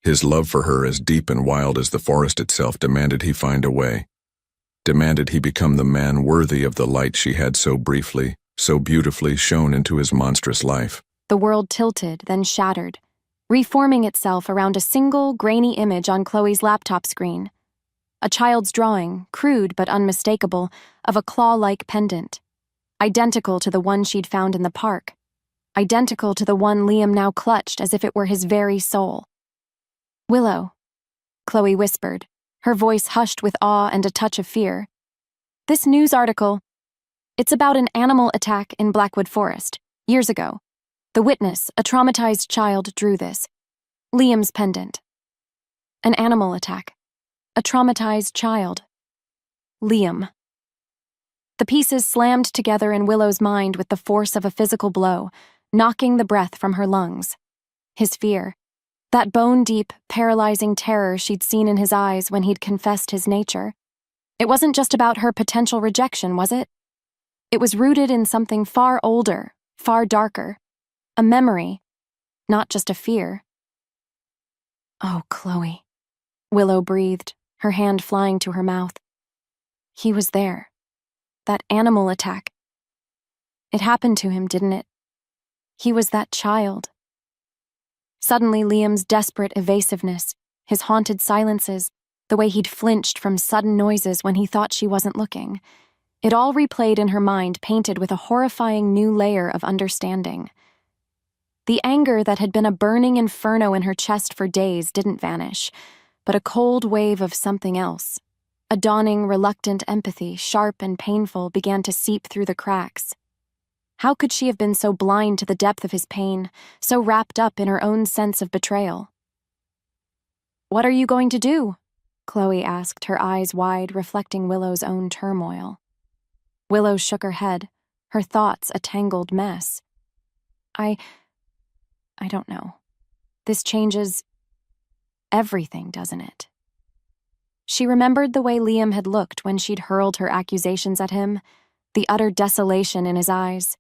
His love for her, as deep and wild as the forest itself, demanded he find a way. Demanded he become the man worthy of the light she had so briefly, so beautifully shone into his monstrous life. The world tilted, then shattered, reforming itself around a single, grainy image on Chloe's laptop screen. A child's drawing, crude but unmistakable, of a claw-like pendant. Identical to the one she'd found in the park. Identical to the one Liam now clutched as if it were his very soul. "Willow," Chloe whispered, her voice hushed with awe and a touch of fear. "This news article, it's about an animal attack in Blackwood Forest, years ago. The witness, a traumatized child, drew this. Liam's pendant. An animal attack. A traumatized child. Liam." The pieces slammed together in Willow's mind with the force of a physical blow, knocking the breath from her lungs. His fear. That bone-deep, paralyzing terror she'd seen in his eyes when he'd confessed his nature. It wasn't just about her potential rejection, was it? It was rooted in something far older, far darker. A memory, not just a fear. "Oh, Chloe," Willow breathed, her hand flying to her mouth. He was there. That animal attack. It happened to him, didn't it? He was that child. Suddenly, Liam's desperate evasiveness, his haunted silences, the way he'd flinched from sudden noises when he thought she wasn't looking, it all replayed in her mind, painted with a horrifying new layer of understanding. The anger that had been a burning inferno in her chest for days didn't vanish, but a cold wave of something else. A dawning, reluctant empathy, sharp and painful, began to seep through the cracks. How could she have been so blind to the depth of his pain, so wrapped up in her own sense of betrayal? "What are you going to do?" Chloe asked, her eyes wide, reflecting Willow's own turmoil. Willow shook her head, her thoughts a tangled mess. I don't know. This changes everything, doesn't it?" She remembered the way Liam had looked when she'd hurled her accusations at him, the utter desolation in his eyes.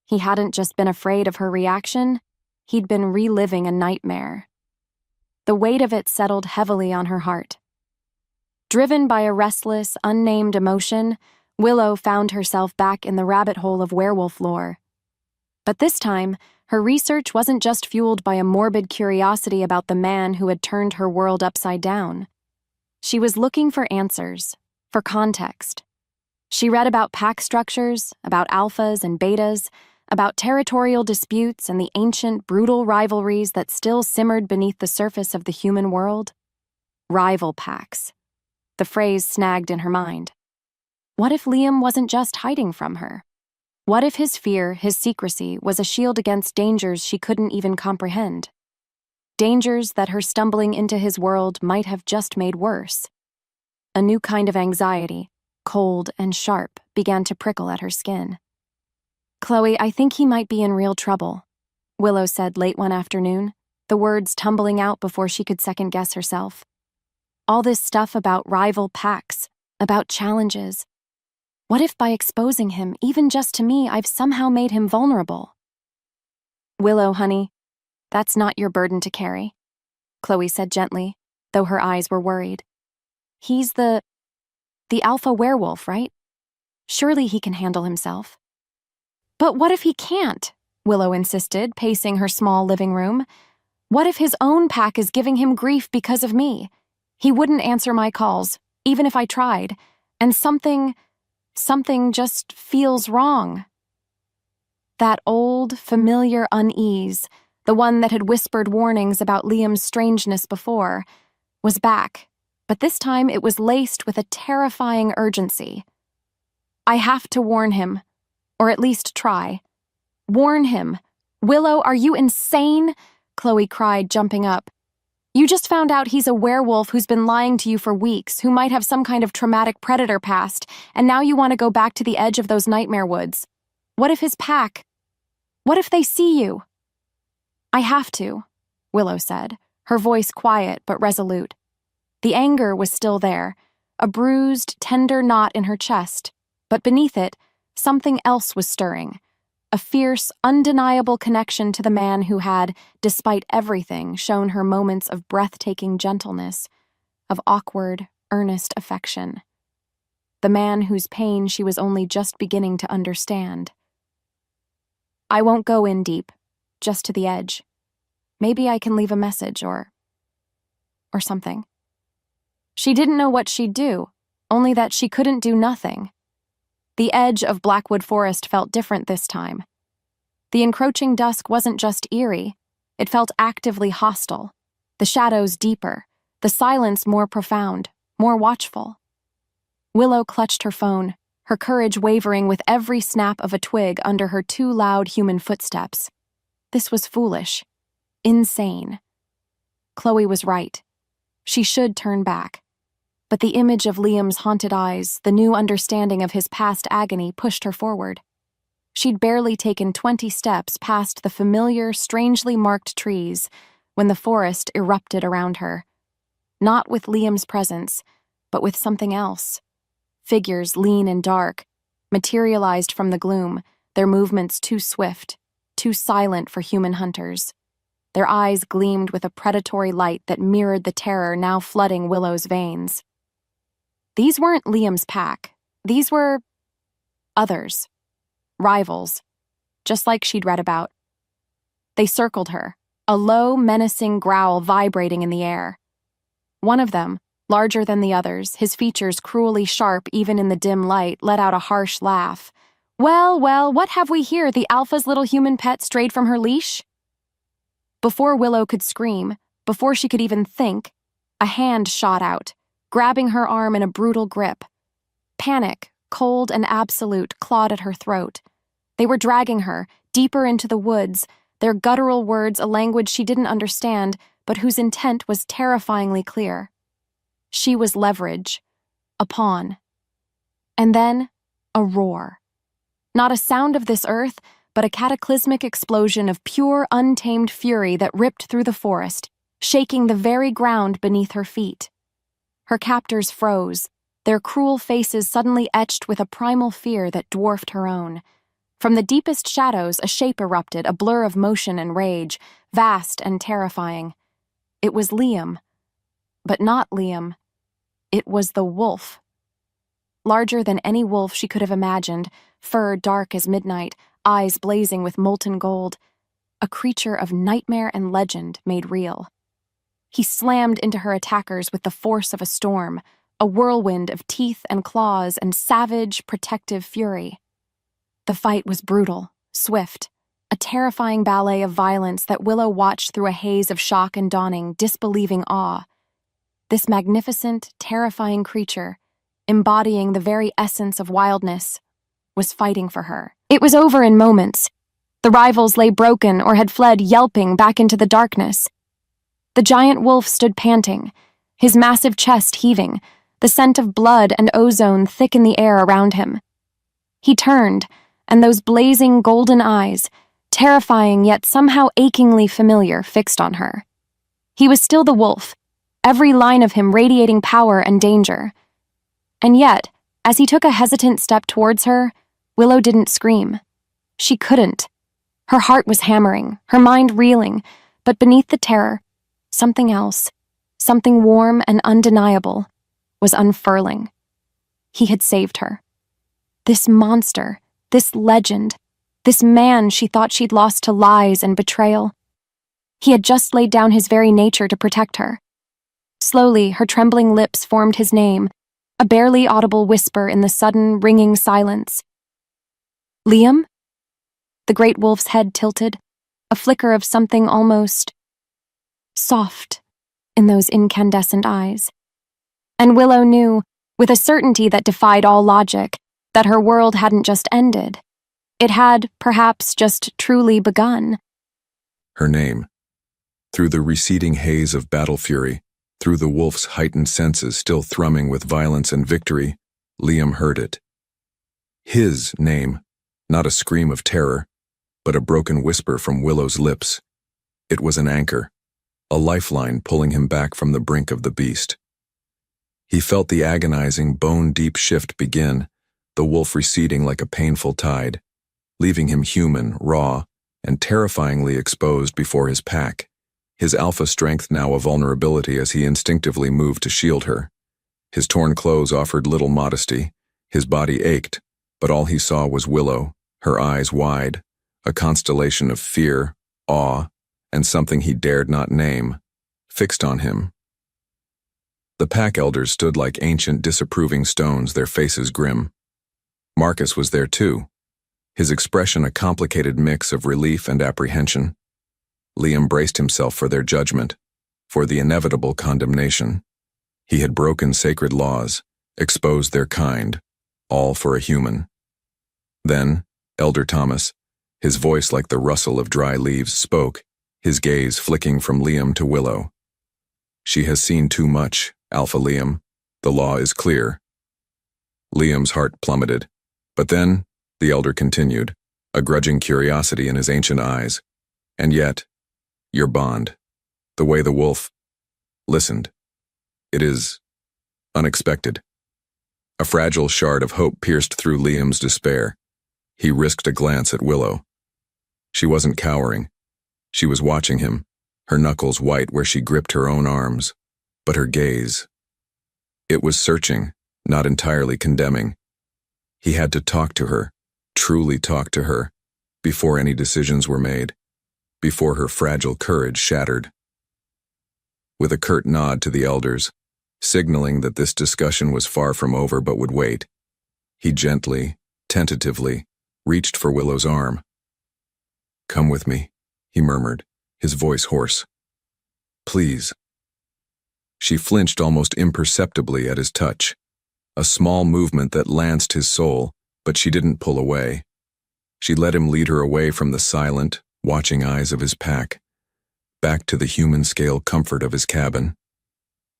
He hadn't just been afraid of her reaction, he'd been reliving a nightmare. The weight of it settled heavily on her heart. Driven by a restless, unnamed emotion, Willow found herself back in the rabbit hole of werewolf lore. But this time, her research wasn't just fueled by a morbid curiosity about the man who had turned her world upside down. She was looking for answers, for context. She read about pack structures, about alphas and betas, about territorial disputes and the ancient, brutal rivalries that still simmered beneath the surface of the human world. Rival packs. The phrase snagged in her mind. What if Liam wasn't just hiding from her? What if his fear, his secrecy, was a shield against dangers she couldn't even comprehend? Dangers that her stumbling into his world might have just made worse. A new kind of anxiety, cold and sharp, began to prickle at her skin. "Chloe, I think he might be in real trouble," Willow said late one afternoon, the words tumbling out before she could second-guess herself. "All this stuff about rival packs, about challenges. What if by exposing him, even just to me, I've somehow made him vulnerable?" "Willow, honey, that's not your burden to carry," Chloe said gently, though her eyes were worried. "He's the alpha werewolf, right? Surely he can handle himself." "But what if he can't?" Willow insisted, pacing her small living room. "What if his own pack is giving him grief because of me? He wouldn't answer my calls, even if I tried, and something just feels wrong." That old, familiar unease, the one that had whispered warnings about Liam's strangeness before, was back, but this time it was laced with a terrifying urgency. "I have to warn him, or at least try. Warn him. Willow, are you insane?" Chloe cried, jumping up. "You just found out he's a werewolf who's been lying to you for weeks, who might have some kind of traumatic predator past, and now you want to go back to the edge of those nightmare woods. What if his pack? What if they see you?" "I have to," Willow said, her voice quiet but resolute. The anger was still there, a bruised, tender knot in her chest, but beneath it, something else was stirring. A fierce, undeniable connection to the man who had, despite everything, shown her moments of breathtaking gentleness, of awkward, earnest affection. The man whose pain she was only just beginning to understand. "I won't go in deep, just to the edge. Maybe I can leave a message or something." She didn't know what she'd do, only that she couldn't do nothing. The edge of Blackwood Forest felt different this time. The encroaching dusk wasn't just eerie, it felt actively hostile, the shadows deeper, the silence more profound, more watchful. Willow clutched her phone, her courage wavering with every snap of a twig under her two loud human footsteps. This was foolish, insane. Chloe was right. She should turn back. But the image of Liam's haunted eyes, the new understanding of his past agony, pushed her forward. She'd barely taken 20 steps past the familiar, strangely marked trees when the forest erupted around her. Not with Liam's presence, but with something else. Figures lean and dark, materialized from the gloom, their movements too swift, too silent for human hunters. Their eyes gleamed with a predatory light that mirrored the terror now flooding Willow's veins. These weren't Liam's pack. These were others. Rivals. Just like she'd read about. They circled her, a low, menacing growl vibrating in the air. One of them, larger than the others, his features cruelly sharp even in the dim light, let out a harsh laugh. Well, what have we here? The alpha's little human pet strayed from her leash?" Before Willow could scream, before she could even think, a hand shot out, grabbing her arm in a brutal grip. Panic, cold and absolute, clawed at her throat. They were dragging her, deeper into the woods, their guttural words a language she didn't understand, but whose intent was terrifyingly clear. She was leverage, a pawn. And then, a roar. Not a sound of this earth, but a cataclysmic explosion of pure, untamed fury that ripped through the forest, shaking the very ground beneath her feet. Her captors froze, their cruel faces suddenly etched with a primal fear that dwarfed her own. From the deepest shadows, a shape erupted, a blur of motion and rage, vast and terrifying. It was Liam. But not Liam. It was the wolf. Larger than any wolf she could have imagined, fur dark as midnight, eyes blazing with molten gold, a creature of nightmare and legend made real. He slammed into her attackers with the force of a storm, a whirlwind of teeth and claws and savage, protective fury. The fight was brutal, swift, a terrifying ballet of violence that Willow watched through a haze of shock and dawning, disbelieving awe. This magnificent, terrifying creature, embodying the very essence of wildness, was fighting for her. It was over in moments. The rivals lay broken or had fled yelping back into the darkness. The giant wolf stood panting, his massive chest heaving, the scent of blood and ozone thick in the air around him. He turned, and those blazing golden eyes, terrifying yet somehow achingly familiar, fixed on her. He was still the wolf, every line of him radiating power and danger. And yet, as he took a hesitant step towards her, Willow didn't scream. She couldn't. Her heart was hammering, her mind reeling, but beneath the terror, something else, something warm and undeniable, was unfurling. He had saved her. This monster, this legend, this man she thought she'd lost to lies and betrayal. He had just laid down his very nature to protect her. Slowly, her trembling lips formed his name, a barely audible whisper in the sudden, ringing silence. Liam? The great wolf's head tilted, a flicker of something almost soft in those incandescent eyes. And Willow knew, with a certainty that defied all logic, that her world hadn't just ended. It had, perhaps, just truly begun. Her name. Through the receding haze of battle fury, through the wolf's heightened senses still thrumming with violence and victory, Liam heard it. His name, not a scream of terror, but a broken whisper from Willow's lips. It was an anchor, a lifeline pulling him back from the brink of the beast. He felt the agonizing, bone-deep shift begin, the wolf receding like a painful tide, leaving him human, raw, and terrifyingly exposed before his pack, his alpha strength now a vulnerability as he instinctively moved to shield her. His torn clothes offered little modesty, his body ached, but all he saw was Willow, her eyes wide, a constellation of fear, awe, and something he dared not name, fixed on him. The pack elders stood like ancient, disapproving stones, their faces grim. Marcus was there too, his expression a complicated mix of relief and apprehension. Liam braced himself for their judgment, for the inevitable condemnation. He had broken sacred laws, exposed their kind, all for a human. Then, Elder Thomas, his voice like the rustle of dry leaves, spoke, his gaze flicking from Liam to Willow. She has seen too much, Alpha Liam. The law is clear. Liam's heart plummeted. But then, the elder continued, a grudging curiosity in his ancient eyes. And yet, your bond, the way the wolf listened, it is unexpected. A fragile shard of hope pierced through Liam's despair. He risked a glance at Willow. She wasn't cowering. She was watching him, her knuckles white where she gripped her own arms. But her gaze, it was searching, not entirely condemning. He had to talk to her, truly talk to her, before any decisions were made, before her fragile courage shattered. With a curt nod to the elders, signaling that this discussion was far from over but would wait, he gently, tentatively, reached for Willow's arm. "Come with me," he murmured, his voice hoarse. Please. She flinched almost imperceptibly at his touch, a small movement that lanced his soul, but she didn't pull away. She let him lead her away from the silent, watching eyes of his pack, back to the human-scale comfort of his cabin.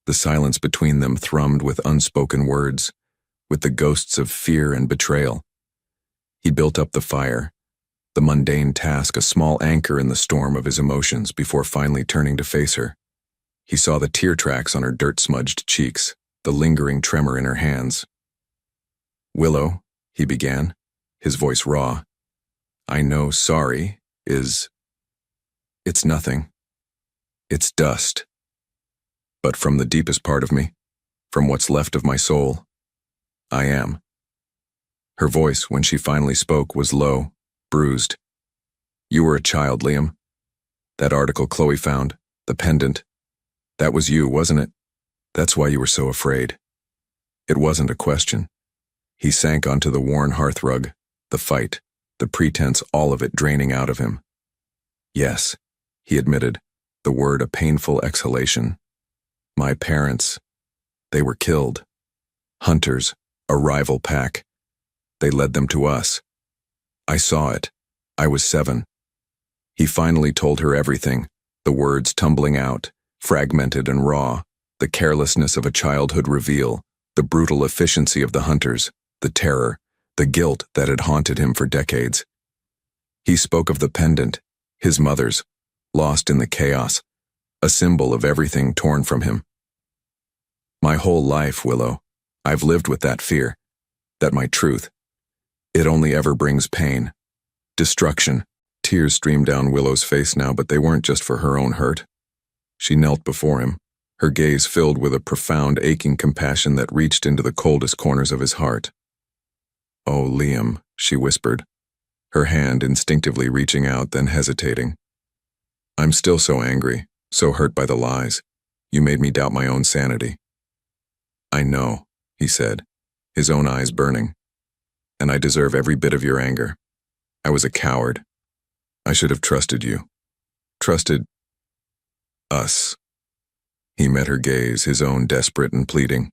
The silence between them thrummed with unspoken words, with the ghosts of fear and betrayal. He built up the fire, the mundane task a small anchor in the storm of his emotions before finally turning to face her. He saw the tear tracks on her dirt-smudged cheeks, the lingering tremor in her hands. Willow, he began, his voice raw. I know sorry is... It's nothing. It's dust. But from the deepest part of me, from what's left of my soul, I am. Her voice, when she finally spoke, was low, bruised. You were a child, Liam. That article Chloe found, the pendant, that was you, wasn't it? That's why you were so afraid. It wasn't a question. He sank onto the worn hearthrug, the fight, the pretense, all of it draining out of him. Yes, he admitted, the word a painful exhalation. My parents, they were killed. Hunters, a rival pack. They led them to us. I saw it. I was 7. He finally told her everything, the words tumbling out, fragmented and raw, the carelessness of a childhood reveal, the brutal efficiency of the hunters, the terror, the guilt that had haunted him for decades. He spoke of the pendant, his mother's, lost in the chaos, a symbol of everything torn from him. My whole life, Willow, I've lived with that fear, that my truth, it only ever brings pain, destruction. Tears streamed down Willow's face now, but they weren't just for her own hurt. She knelt before him, her gaze filled with a profound, aching compassion that reached into the coldest corners of his heart. Oh, Liam, she whispered, her hand instinctively reaching out, then hesitating. I'm still so angry, so hurt by the lies. You made me doubt my own sanity. I know, he said, his own eyes burning. And I deserve every bit of your anger. I was a coward. I should have trusted you. Trusted us. He met her gaze, his own desperate and pleading.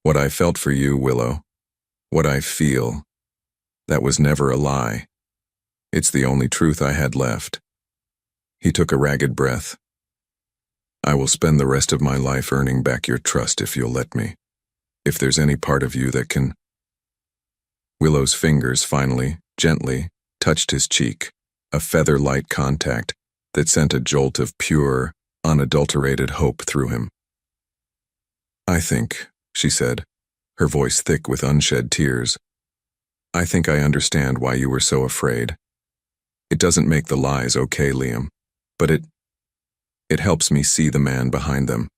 What I felt for you, Willow, what I feel, that was never a lie. It's the only truth I had left. He took a ragged breath. I will spend the rest of my life earning back your trust if you'll let me. If there's any part of you that can... Willow's fingers finally, gently, touched his cheek, a feather-light contact that sent a jolt of pure, unadulterated hope through him. I think, she said, her voice thick with unshed tears, I think I understand why you were so afraid. It doesn't make the lies okay, Liam, but it helps me see the man behind them.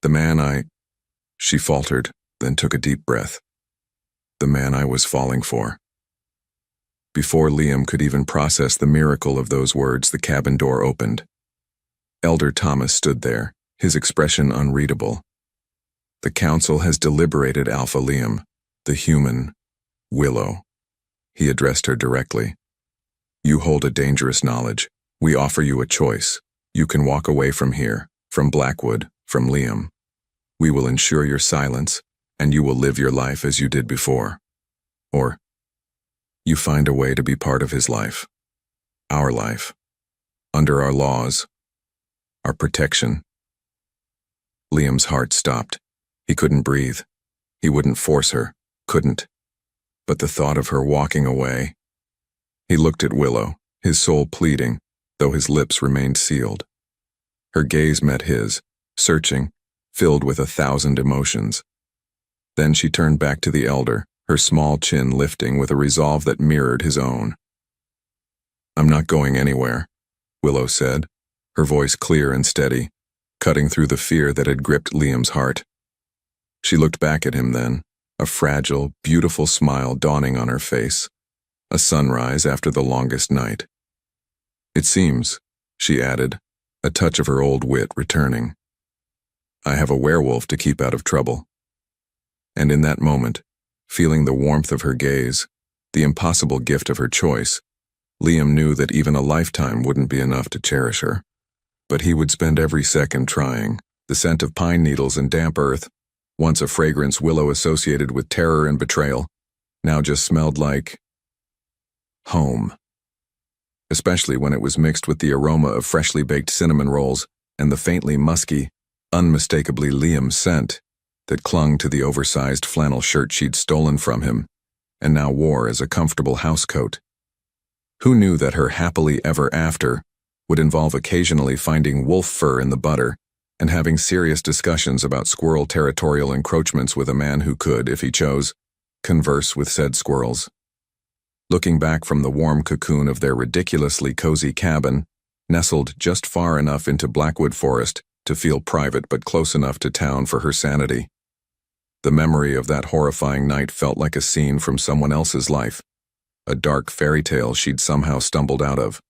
The man she faltered, then took a deep breath. The man I was falling for. Before Liam could even process the miracle of those words, the cabin door opened. Elder Thomas stood there, his expression unreadable. The council has deliberated, Alpha Liam, the human, Willow. He addressed her directly. You hold a dangerous knowledge. We offer you a choice. You can walk away from here, from Blackwood, from Liam. We will ensure your silence, and you will live your life as you did before. Or, you find a way to be part of his life. Our life. Under our laws. Our protection. Liam's heart stopped. He couldn't breathe. He wouldn't force her. Couldn't. But the thought of her walking away... He looked at Willow, his soul pleading, though his lips remained sealed. Her gaze met his, searching, filled with 1,000 emotions. Then she turned back to the elder, her small chin lifting with a resolve that mirrored his own. I'm not going anywhere, Willow said, her voice clear and steady, cutting through the fear that had gripped Liam's heart. She looked back at him then, a fragile, beautiful smile dawning on her face, a sunrise after the longest night. It seems, she added, a touch of her old wit returning. I have a werewolf to keep out of trouble. And in that moment, feeling the warmth of her gaze, the impossible gift of her choice, Liam knew that even a lifetime wouldn't be enough to cherish her. But he would spend every second trying. The scent of pine needles and damp earth, once a fragrance Willow associated with terror and betrayal, now just smelled like home. Especially when it was mixed with the aroma of freshly baked cinnamon rolls and the faintly musky, unmistakably Liam scent that clung to the oversized flannel shirt she'd stolen from him and now wore as a comfortable housecoat. Who knew that her happily ever after would involve occasionally finding wolf fur in the butter and having serious discussions about squirrel territorial encroachments with a man who could, if he chose, converse with said squirrels. Looking back from the warm cocoon of their ridiculously cozy cabin, nestled just far enough into Blackwood Forest to feel private but close enough to town for her sanity. The memory of that horrifying night felt like a scene from someone else's life, a dark fairy tale she'd somehow stumbled out of,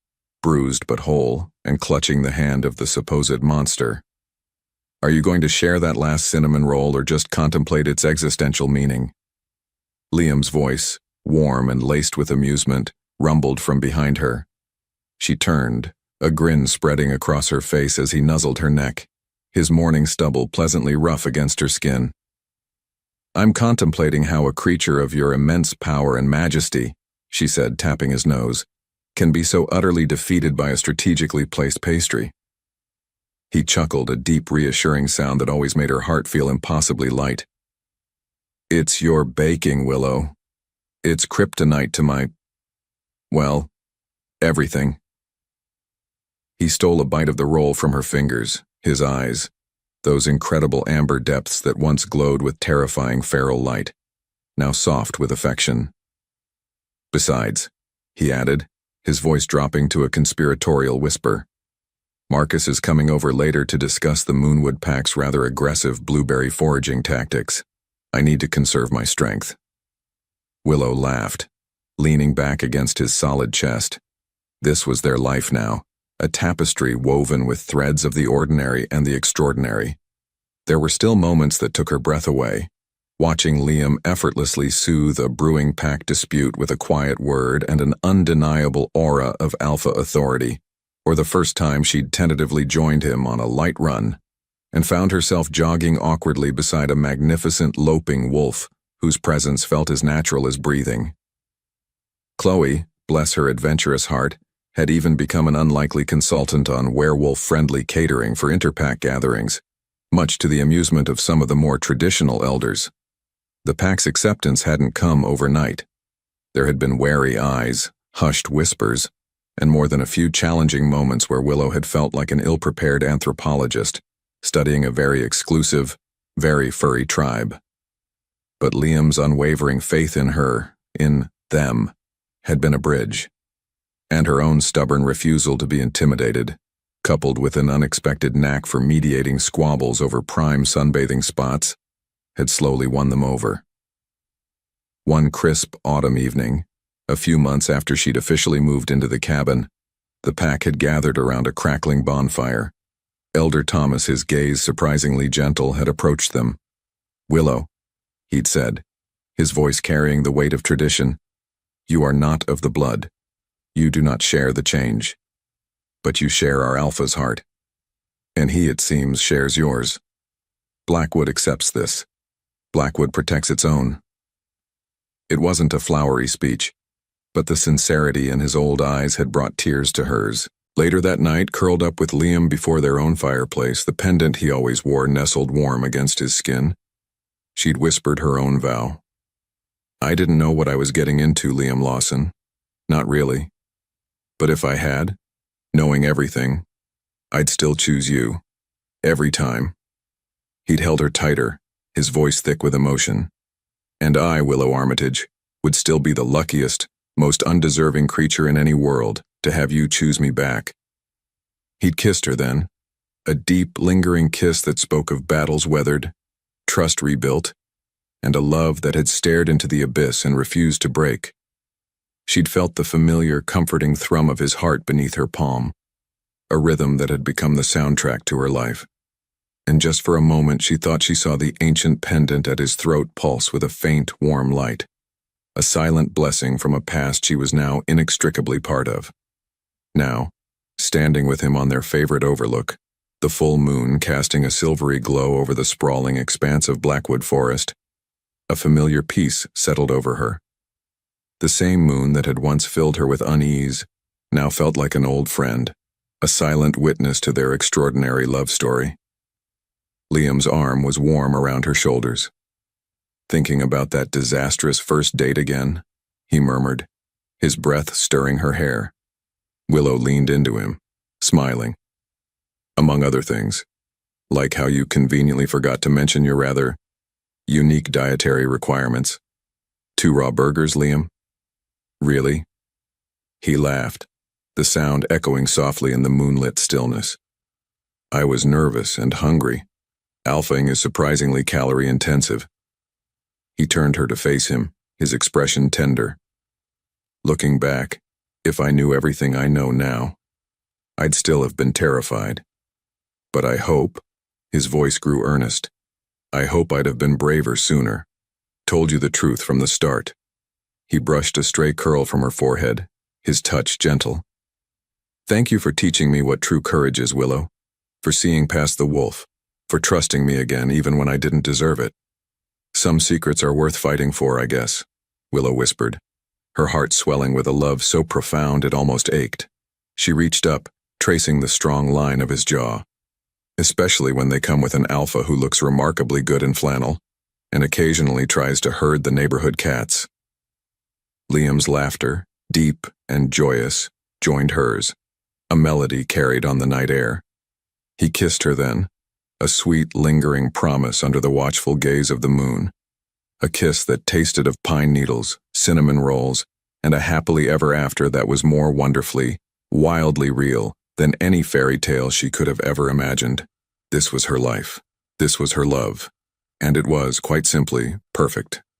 bruised but whole and clutching the hand of the supposed monster. Are you going to share that last cinnamon roll or just contemplate its existential meaning? Liam's voice, warm and laced with amusement, rumbled from behind her. She turned, a grin spreading across her face as he nuzzled her neck, his morning stubble pleasantly rough against her skin. I'm contemplating how a creature of your immense power and majesty, she said, tapping his nose, can be so utterly defeated by a strategically placed pastry. He chuckled, a deep, reassuring sound that always made her heart feel impossibly light. It's your baking, Willow. It's kryptonite to my, well, everything. He stole a bite of the roll from her fingers, his eyes, those incredible amber depths that once glowed with terrifying feral light, now soft with affection. Besides, he added, his voice dropping to a conspiratorial whisper, Marcus is coming over later to discuss the Moonwood Pack's rather aggressive blueberry foraging tactics. I need to conserve my strength. Willow laughed, leaning back against his solid chest. This was their life now, a tapestry woven with threads of the ordinary and the extraordinary. There were still moments that took her breath away, watching Liam effortlessly soothe a brewing pack dispute with a quiet word and an undeniable aura of alpha authority, or the first time she'd tentatively joined him on a light run and found herself jogging awkwardly beside a magnificent loping wolf whose presence felt as natural as breathing. Chloe, bless her adventurous heart, had even become an unlikely consultant on werewolf-friendly catering for interpack gatherings, much to the amusement of some of the more traditional elders. The pack's acceptance hadn't come overnight. There had been wary eyes, hushed whispers, and more than a few challenging moments where Willow had felt like an ill-prepared anthropologist, studying a very exclusive, very furry tribe. But Liam's unwavering faith in her, in them, had been a bridge, and her own stubborn refusal to be intimidated, coupled with an unexpected knack for mediating squabbles over prime sunbathing spots, had slowly won them over. One crisp autumn evening, a few months after she'd officially moved into the cabin, the pack had gathered around a crackling bonfire. Elder Thomas, his gaze surprisingly gentle, had approached them. Willow, he'd said, his voice carrying the weight of tradition, you are not of the blood. You do not share the change. But you share our Alpha's heart. And he, it seems, shares yours. Blackwood accepts this. Blackwood protects its own. It wasn't a flowery speech, but the sincerity in his old eyes had brought tears to hers. Later that night, curled up with Liam before their own fireplace, the pendant he always wore nestled warm against his skin, she'd whispered her own vow. I didn't know what I was getting into, Liam Lawson. Not really. But if I had, knowing everything, I'd still choose you. Every time. He'd held her tighter, his voice thick with emotion. And I, Willow Armitage, would still be the luckiest, most undeserving creature in any world to have you choose me back. He'd kissed her then, a deep, lingering kiss that spoke of battles weathered, trust rebuilt, and a love that had stared into the abyss and refused to break. She'd felt the familiar, comforting thrum of his heart beneath her palm, a rhythm that had become the soundtrack to her life. And just for a moment she thought she saw the ancient pendant at his throat pulse with a faint, warm light, a silent blessing from a past she was now inextricably part of. Now, standing with him on their favorite overlook, the full moon casting a silvery glow over the sprawling expanse of Blackwood Forest, a familiar peace settled over her. The same moon that had once filled her with unease now felt like an old friend, a silent witness to their extraordinary love story. Liam's arm was warm around her shoulders. "Thinking about that disastrous first date again?" he murmured, his breath stirring her hair. Willow leaned into him, smiling. "Among other things, like how you conveniently forgot to mention your rather unique dietary requirements. 2 raw burgers, Liam?" "Really?" He laughed, the sound echoing softly in the moonlit stillness. "I was nervous and hungry. Alphaing is surprisingly calorie-intensive." He turned her to face him, his expression tender. "Looking back, if I knew everything I know now, I'd still have been terrified. But I hope," his voice grew earnest, "I hope I'd have been braver sooner. Told you the truth from the start." He brushed a stray curl from her forehead, his touch gentle. "Thank you for teaching me what true courage is, Willow. For seeing past the wolf. For trusting me again even when I didn't deserve it. Some secrets are worth fighting for, I guess," Willow whispered, her heart swelling with a love so profound it almost ached. She reached up, tracing the strong line of his jaw. "Especially when they come with an alpha who looks remarkably good in flannel, and occasionally tries to herd the neighborhood cats." Liam's laughter, deep and joyous, joined hers, a melody carried on the night air. He kissed her then, a sweet, lingering promise under the watchful gaze of the moon. A kiss that tasted of pine needles, cinnamon rolls, and a happily ever after that was more wonderfully, wildly real than any fairy tale she could have ever imagined. This was her life. This was her love. And it was, quite simply, perfect.